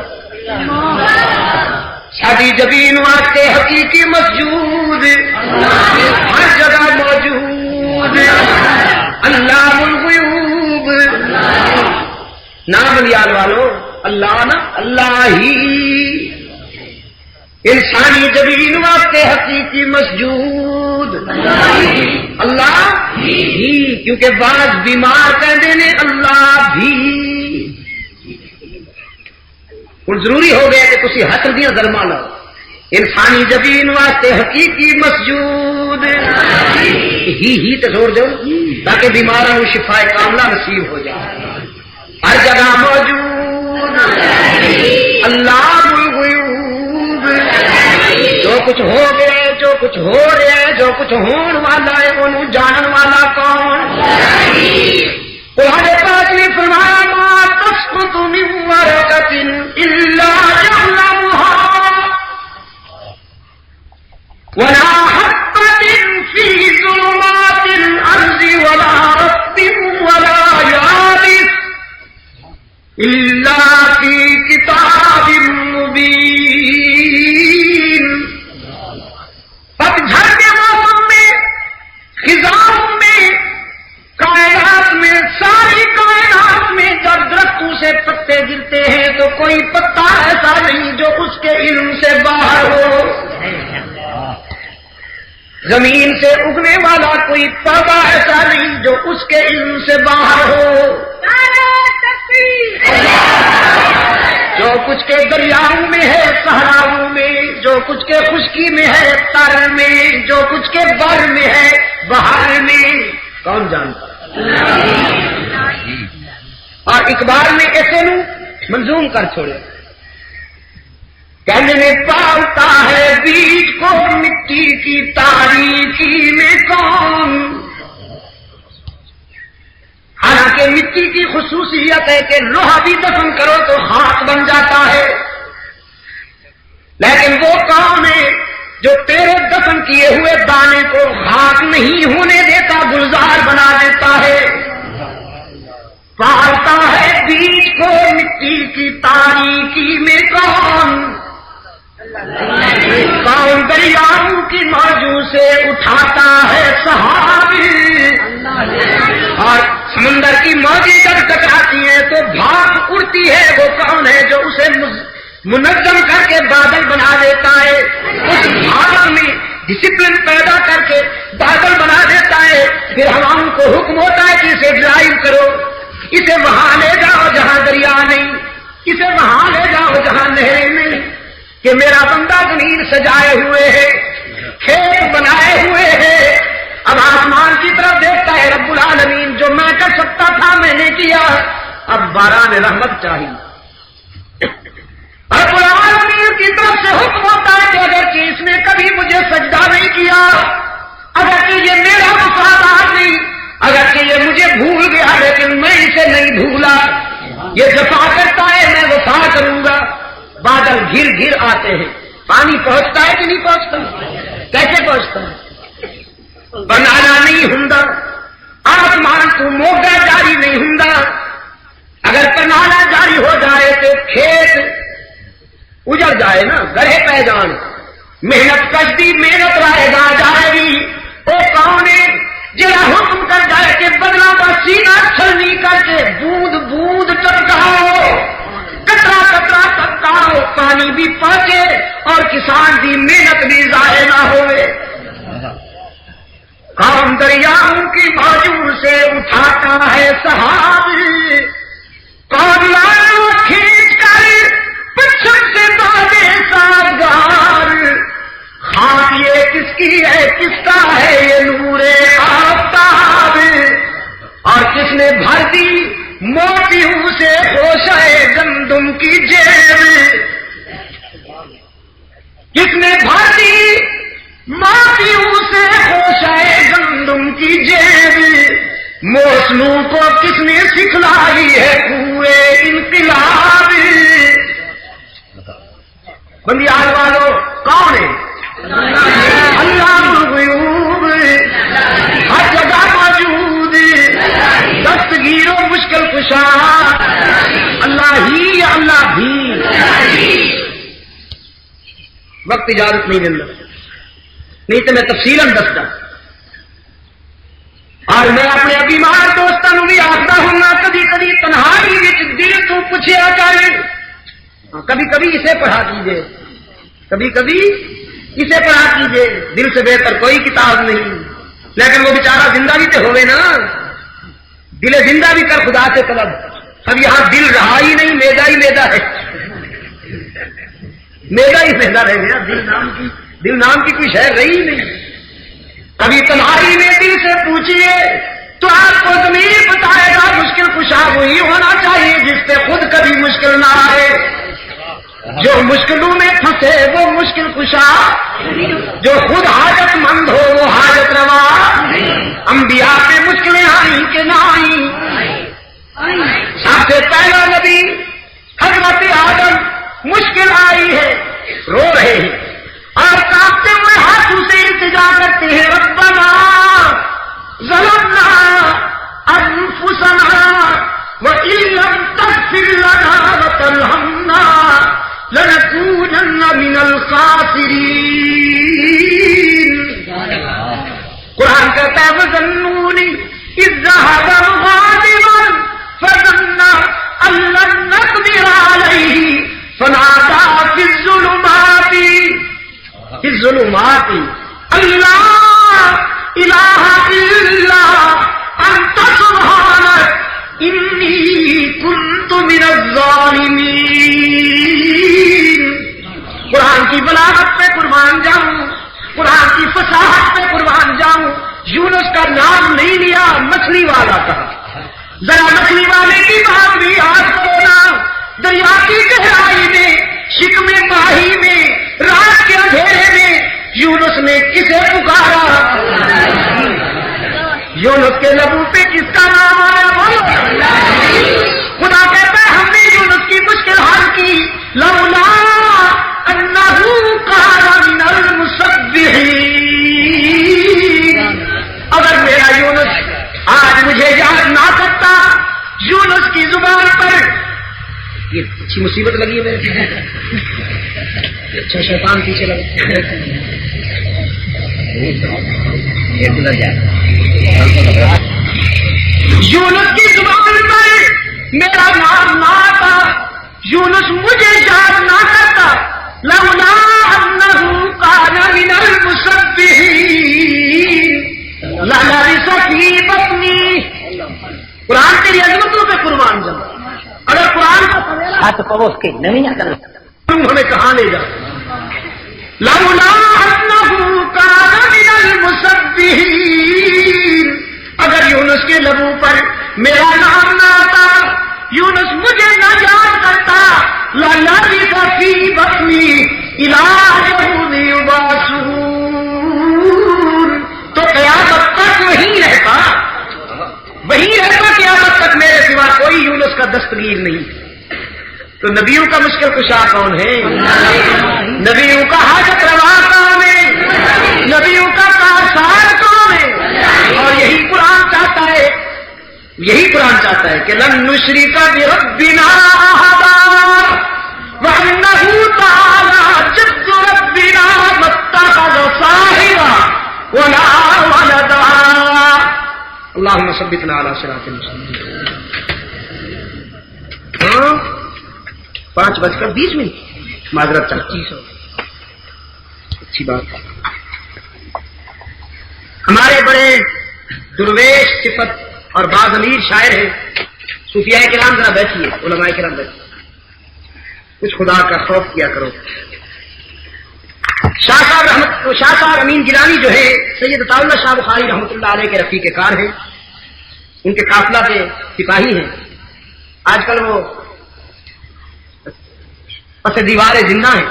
ساری زمین واسطے حقیقی مسجود ہر جگہ موجود، اللہ الغیوب، نام یاد والو اللہ نا اللہ ہی، انسانی زمین واسطے حقیقی مسجود اللہ ہی، کیونکہ بعض بیمار کہتے ہیں اللہ بھی۔ ہوں ضروری ہو گیا کہ تسی حسر دیا ظلماں لو، انسانی زمین واسطے حقیقی مسجود ہی تے زور دو تاکہ بیماروں کو شفا کاملہ نصیب ہو جائے۔ ہر جگہ موجود اللہ الغیوب، جو کچھ ہو گیا، جو کچھ ہو رہا ہے، جو کچھ ہون والا ہے، انہوں جانن والا کون؟ قرآن پاک نے فرمایا ما تسقط من ورقۃ الا يعلمها ولا حبۃ في ظلمات الارض ولا رطب ولا یابس الا في کتاب مبین۔ پتجھڑ کے موسم میں، خزاں میں، کائنات میں، ساری کائنات میں جب درختوں سے پتے گرتے ہیں تو کوئی پتا ایسا نہیں جو اس کے علم سے باہر ہو، زمین سے اگنے والا کوئی پودا ایسا نہیں جو اس کے علم سے باہر ہو، جو کچھ کے دریاؤں میں ہے، صحراؤں میں، جو کچھ کے خشکی میں ہے، تر میں، جو کچھ کے بر میں ہے، بہار میں، کون جانتا؟ اور اقبال نے ایسے نو منظوم کر چھوڑے. کہنے میں پالتا ہے بیج کو مٹی کی تاریکی میں کون. حالانکہ مٹی کی خصوصیت ہے کہ لوہا بھی دفن کرو تو خاک بن جاتا ہے، لیکن وہ کون ہے جو تیرے دفن کیے ہوئے دانے کو خاک نہیں ہونے دیتا، گلزار بنا دیتا ہے. پالتا ہے بیج کو مٹی کی تاریکی میں کون. کون دریاؤں کی موجوں سے اٹھاتا ہے سحاب، اور سمندر کی موجیں جب ٹکراتی ہیں تو بھاپ اڑتی ہے. وہ کون ہے جو اسے منظم کر کے بادل بنا دیتا ہے، اس بھاپ میں ڈسپلن پیدا کر کے بادل بنا دیتا ہے. پھر ہواؤں کو حکم ہوتا ہے کہ اسے ڈرائیو کرو، اسے وہاں لے جاؤ جہاں دریا نہیں، اسے وہاں لے جاؤ جہاں نہریں نہیں. کہ میرا بندہ زمین سجائے ہوئے ہے، کھیت بنائے ہوئے ہے، اب آسمان کی طرف دیکھتا ہے رب العالمین جو میں کر سکتا تھا میں نے کیا، اب باران رحمت چاہیے. رب العالمین کی طرف سے حکم ہوتا ہے کہ اگر کہ اس نے کبھی مجھے سجدہ نہیں کیا، اگر کہ یہ میرا وفادار نہیں، اگر کہ یہ مجھے بھول گیا لیکن میں اسے نہیں بھولا، یہ جفا کرتا ہے میں وفا کروں گا. بادل گھر گھر آتے ہیں، پانی پہنچتا ہے کہ نہیں پہنچتا؟ کیسے پہنچتا ہے؟ بنانا نہیں ہوندا، آسمان کو موگا جاری نہیں ہوندا. اگر بنانا جاری ہو جائے تو کھیت اجڑ جائے نا، گڑھے پہ جان. محنت کشتی محنت رائے گا جائے گی. وہ کون ہے جڑا حکم کر جائے کہ بدلا کا سینہ چھلنی کر کے بوند بوند ٹپکاؤ، کترا کترا ٹپکاؤ، پانی بھی پہنچے اور کسان کی محنت بھی ضائع نہ ہوئے. کون دریاؤں کی موجوں سے اٹھاتا ہے سحاب، کون لاؤ کھینچ کر پچھڑ سے دودے سازگار. خاک یہ کس کی ہے کس کا ہے یہ نور آفتاب، اور کس نے بھر دی موتیوں سے خوشہ گندم کی جیب، کس نے بھر دی موتیوں سے خوشہ گندم کی جیب. موسموں کو کس نے سکھلائی ہے پورے انقلاب. بندیال والو کون ہے؟ اللہ الغیوب، ہر جگہ موجود، دستگیر و مشکل کشا اللہ ہی، اللہ بھی. وقت اجازت نہیں ملنا، نہیں تو میں تفصیلاً دستا. اور میں اپنے بیمار دوستوں بھی آخر ہوں کبھی کبھی تنہائی دل تو پوچھا کرے، کبھی کبھی اسے پڑھا کیجیے، کبھی کبھی اسے پڑھا کیجیے. دل سے بہتر کوئی کتاب نہیں. لیکن وہ بیچارہ زندہ بھی تو ہوئے نا، دل زندہ بھی کر خدا سے طلب. اب یہاں دل رہا ہی نہیں، میدا ہی میدا ہے، میدا ہی میدا رہ گیا. دل نام کی کوئی شے رہی نہیں. کبھی تنہائی میں دل سے پوچھیے تو آپ کو ضمیر بتائے گا مشکل کشا وہی ہونا چاہیے جس سے خود کبھی مشکل نہ آئے. جو مشکلوں میں پھنسے وہ مشکل کشا، جو خود حاجت مند ہو وہ حاجت روا. انبیاء پہ مشکلیں آئیں کہ نہ آئیں؟ سب سے پہلا نبی حضرت آدم مشکل آئی ہے، رو رہے ہیں اور کانپتے ہوئے ہاتھوں سے التجا کرتے ہیں ربنا ظلمنا انفسنا وان لم تغفر لنا وترحمنا لنكونن من الخاسرین. قرآن کہتا ہے وظنون اذ ذهب مغاضبا فظن ان لن نقدر عليه فنادى في الظلمات اللہ الہ الا انت سبحانک انی کنت من الظالمین. قرآن کی بلاغت پہ قربان جاؤں، قرآن کی فصاحت پہ قربان جاؤں. یونس کا نام نہیں لیا، مچھلی والا کہا. ذرا مچھلی والے کی بات بھی یاد کرو نا. دریا کی گہرائی میں، شکم ماہی میں، رات کے اندھیرے میں یونس نے کسے پکارا؟ یونس کے لبوں پہ کس کا نام آیا؟ خدا کہتا ہے ہم نے یونس کی مشکل حل کی، لولا انہ کان من المسبحین، اگر میرا یونس آج مجھے یاد نہ کرتا، یونس کی زبان پر یہ اچھی مصیبت لگی ہے میرے اچھا شیطان پیچھے لگا یونس کی زبان پر میرا نام نہ آتا، یونس مجھے یاد نہ کرتا، لولا انہ کان من المسبحین للبث فی بطنی۔ قرآن تیری عظمتوں پہ قربان جاؤ، اگر قرآن کا ہاتھ پوس کے نہیں کرنا تم ہمیں کہاں لے جاؤ؟ لولا انہ کان من المسبحین، اگر یونس کے لبوں پر میرا نام نہ آتا، یونس مجھے نہ یاد کرتا، للبث فی بطنی الی یوم یبعثون، تو قیامت تک وہی رہتا قیامت تک، میرے سوا کوئی یونس کا دستگیر نہیں۔ تو نبیوں کا مشکل کشا کون ہے؟ نبیوں کا حاجت روا کون ہے؟ نبیوں کا کارساز کون ہے؟ اور یہی قرآن چاہتا ہے کہ لن نشرک بربنا احدا وانہ تعالی جد ربنا ما اتخذ صاحبا ولا ولدا۔ اللهم ثبتنا على صراط المستقيم۔ 5:20 معذرت چاہتی ہوں، اچھی بات ہے۔ ہمارے بڑے درویش صفت اور باضمیر شاعر ہیں، صوفیاء کرام، ذرا بیٹھیے، علماء کرام بیٹھیے، کچھ خدا کا خوف کیا کرو۔ شاہ صاحب امین گیلانی جو ہے سید عطا اللہ شاہ بخاری رحمۃ اللہ علیہ کے رفیق کار ہیں، ان کے قافلہ پہ سپاہی ہیں۔ آج کل وہ پس دیوار زندہ ہیں۔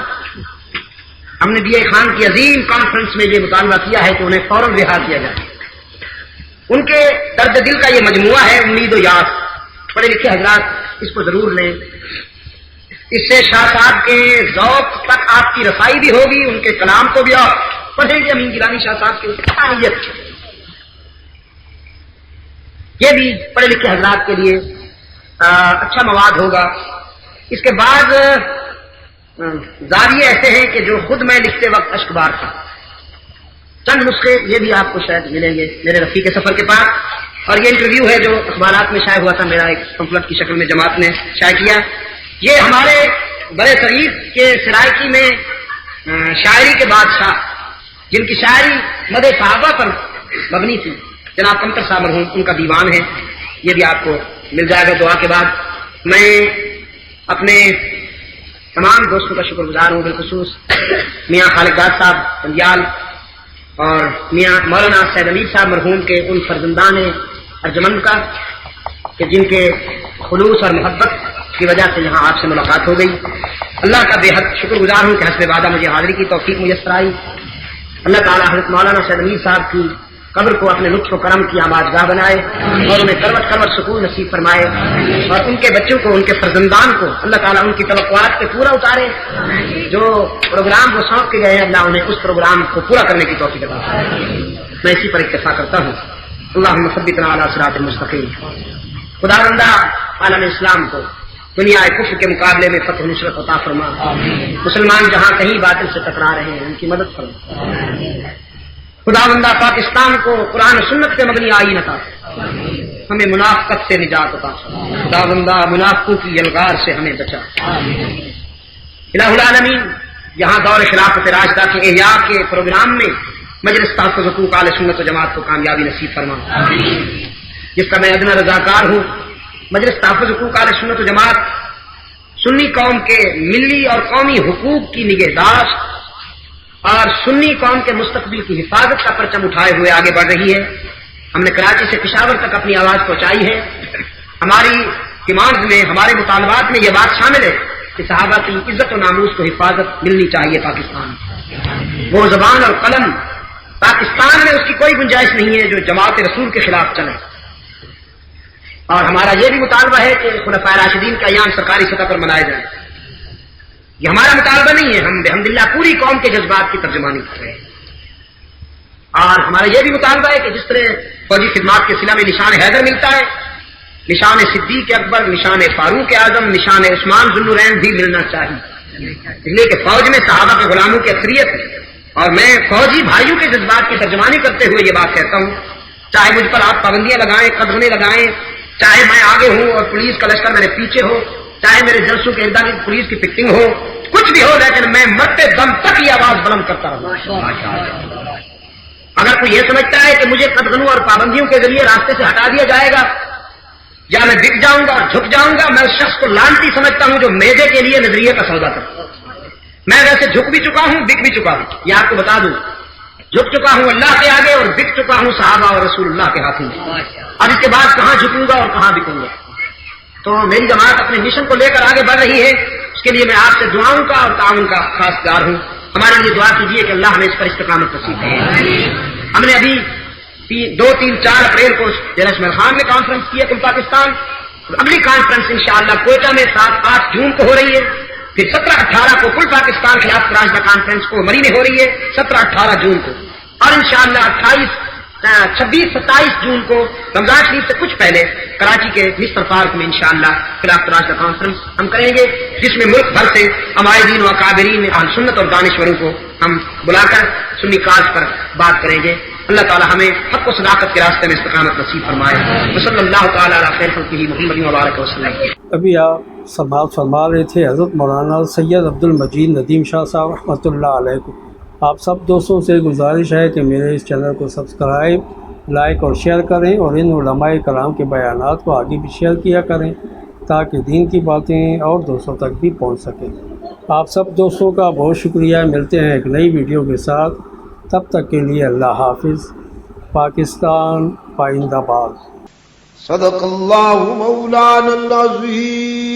ہم نے DI خان کی عظیم کانفرنس میں یہ مطالبہ کیا ہے کہ انہیں فوراً رہا کیا جائے۔ ان کے درد دل کا یہ مجموعہ ہے امید و یاس، پڑھے لکھے حضرات اس کو ضرور لیں، اس سے شاہ صاحب کے ذوق تک آپ کی رسائی بھی ہوگی، ان کے کلام کو بھی آپ پڑھیں گے، امین گیلانی شاہ صاحب کی اہمیت، یہ بھی پڑھے لکھے حضرات کے لیے اچھا مواد ہوگا۔ اس کے بعد زاویے ایسے ہیں کہ جو خود میں لکھتے وقت اشکبار تھا، چند نسخے یہ بھی آپ کو شاید ملیں گے میرے رفیق سفر کے پاس، اور یہ انٹرویو ہے جو اخبارات میں شائع ہوا تھا، میرا ایک پمفلٹ کی شکل میں جماعت نے شائع کیا۔ یہ ہمارے بڑے شریف کے سرائکی میں شاعری کے بادشاہ، جن کی شاعری مدح صحابہ پر مبنی تھی، جناب کمتر صاحب مرحوم، ان کا دیوان ہے، یہ بھی آپ کو مل جائے گا دعا کے بعد۔ میں اپنے تمام دوستوں کا شکر گزار ہوں، بالخصوص میاں خالق داد صاحب پنجال اور میاں مولانا سید امیر صاحب مرحوم کے ان فرزندان ارجمند کا کہ جن کے خلوص اور محبت کی وجہ سے یہاں آپ سے ملاقات ہو گئی۔ اللہ کا بے حد شکر گزار ہوں کہ حسب وعدہ مجھے حاضری کی توفیق میسر آئی۔ اللہ تعالیٰ حضرت مولانا سید امیر صاحب کی قبر کو اپنے لطف و کرم کی آبادگاہ بنائے اور انہیں کروٹ کروٹ سکون نصیب فرمائے، اور ان کے بچوں کو، ان کے فرزندان کو اللہ تعالیٰ ان کی توقعات پہ پورا اتارے۔ جو پروگرام وہ سونپ کے گئے ہیں اللہ انہیں اس پروگرام کو پورا کرنے کی توفیق عطا فرمائے۔ میں اسی پر اکتفا کرتا ہوں۔ اللہم ثبتنا علی صراط المستقیم۔ خدا بندہ عالم اسلام کو دنیا کفر کے مقابلے میں فتح نصرت عطا فرما، مسلمان جہاں کہیں باطل سے ٹکرا رہے ہیں ان کی مدد فرما۔ خدا بندہ پاکستان کو قرآن و سنت کے مبنی آئین عطا فرما، ہمیں منافقت سے نجات عطا فرما۔ خدا بندہ منافقوں کی یلغار سے ہمیں بچا۔ الہ العالمین، یہاں دور خلافت راشدہ کے احیاء کے پروگرام میں مجلس تحفظ حقوق اہل سنت و جماعت کو کامیابی نصیب فرما، جس کا میں ادنا رضاکار ہوں۔ مجلس تحفظ حقوق اہل سنت و جماعت سنی قوم کے ملی اور قومی حقوق کی نگہداشت اور سنی قوم کے مستقبل کی حفاظت کا پرچم اٹھائے ہوئے آگے بڑھ رہی ہے۔ ہم نے کراچی سے پشاور تک اپنی آواز پہنچائی ہے۔ ہماری ڈیمانڈز میں، ہمارے مطالبات میں یہ بات شامل ہے کہ صحابہ کی عزت و ناموس کو حفاظت ملنی چاہیے پاکستان میں. وہ زبان اور قلم پاکستان میں اس کی کوئی گنجائش نہیں ہے جو جماعت رسول کے خلاف چلے. اور ہمارا یہ بھی مطالبہ ہے کہ خلفائے راشدین کا ایام سرکاری سطح پر منائے جائے. یہ ہمارا مطالبہ نہیں ہے، ہم الحمدللہ پوری قوم کے جذبات کی ترجمانی کر رہے ہیں. اور ہمارا یہ بھی مطالبہ ہے کہ جس طرح فوجی خدمات کے سلسلہ میں نشان حیدر ملتا ہے، نشان صدیق اکبر، نشان فاروق اعظم، نشان عثمان ذو النورین بھی ملنا چاہیے. اس لیے کہ فوج میں صحابہ کے غلاموں کی اکثریت ہے. اور میں فوجی بھائیوں کے جذبات کی ترجمانی کرتے ہوئے یہ بات کہتا ہوں، چاہے مجھ پر آپ پابندیاں لگائیں، قدغنیں لگائیں، چاہے میں آگے ہوں اور پولیس کا لشکر میرے پیچھے ہو، چاہے میرے جلسوں کے ارد گرد پولیس کی پکٹنگ ہو، کچھ بھی ہو، لیکن میں مرتے دم تک یہ آواز بلند کرتا رہوں. اگر کوئی یہ سمجھتا ہے کہ مجھے قدغنوں اور پابندیوں کے ذریعے راستے سے ہٹا دیا جائے گا یا میں بک جاؤں گا اور جھک جاؤں گا، میں اس شخص کو لعنتی سمجھتا ہوں جو میدے کے لیے نظریے کا سودا کرتا ہے. میں ویسے جھک بھی چکا ہوں، بک بھی چکا ہوں. یہ آپ کو بتا دوں، جھک چکا ہوں اللہ کے آگے اور بک چکا ہوں صحابہ اور رسول اللہ کے ہاتھوں میں. اب اس کے بعد کہاں جھکوں گا اور کہاں بکوں گا. تو میری جماعت اپنے مشن کو لے کر آگے بڑھ رہی ہے. اس کے لیے میں آپ سے دعاؤں کا اور تعاون کا خاص دار ہوں. ہمارے لیے دعا کیجیے کہ اللہ ہمیں اس پر استقامت نصیب کرے. ہم نے ابھی 2, 3, 4 اپریل کو ضلع شمر خان میں کانفرنس کی ہے کل پاکستان. اگلی کانفرنس انشاءاللہ کوئٹہ میں 7, 8 جون کو ہو رہی ہے. پھر 17, 18 کو کل پاکستان خلاف راستہ کانفرنس کو مری میں ہو رہی ہے 17, 18 جون کو. اور انشاءاللہ 28, 26, 27 جون کو رمضان شریف سے کچھ پہلے کراچی کے مسٹر پارک میں انشاءاللہ خلاف راستہ کانفرنس ہم کریں گے، جس میں ملک بھر سے عمائدین و اکابرین اہل سنت اور دانشوروں کو ہم بلا کر سنی کاج پر بات کریں گے. اللہ تعالی ہمیں حق و صداقت کے راستے میں استقامت نصیب فرمائے. صلی اللہ تعالی علی خیر خلقہ محمد وبارک وسلم. ابھی آپ سماعت فرما رہے تھے حضرت مولانا سید عبد المجید ندیم شاہ صاحب رحمۃ اللہ علیہ کو. آپ سب دوستوں سے گزارش ہے کہ میرے اس چینل کو سبسکرائب، لائک اور شیئر کریں اور ان علماء کرام کے بیانات کو آگے بھی شیئر کیا کریں تاکہ دین کی باتیں اور دوستوں تک بھی پہنچ سکیں. آپ سب دوستوں کا بہت شکریہ. ملتے ہیں ایک نئی ویڈیو کے ساتھ. تب تک کے لیے اللہ حافظ. پاکستان پائندہ باد. صدق اللہ مولانا العظیم.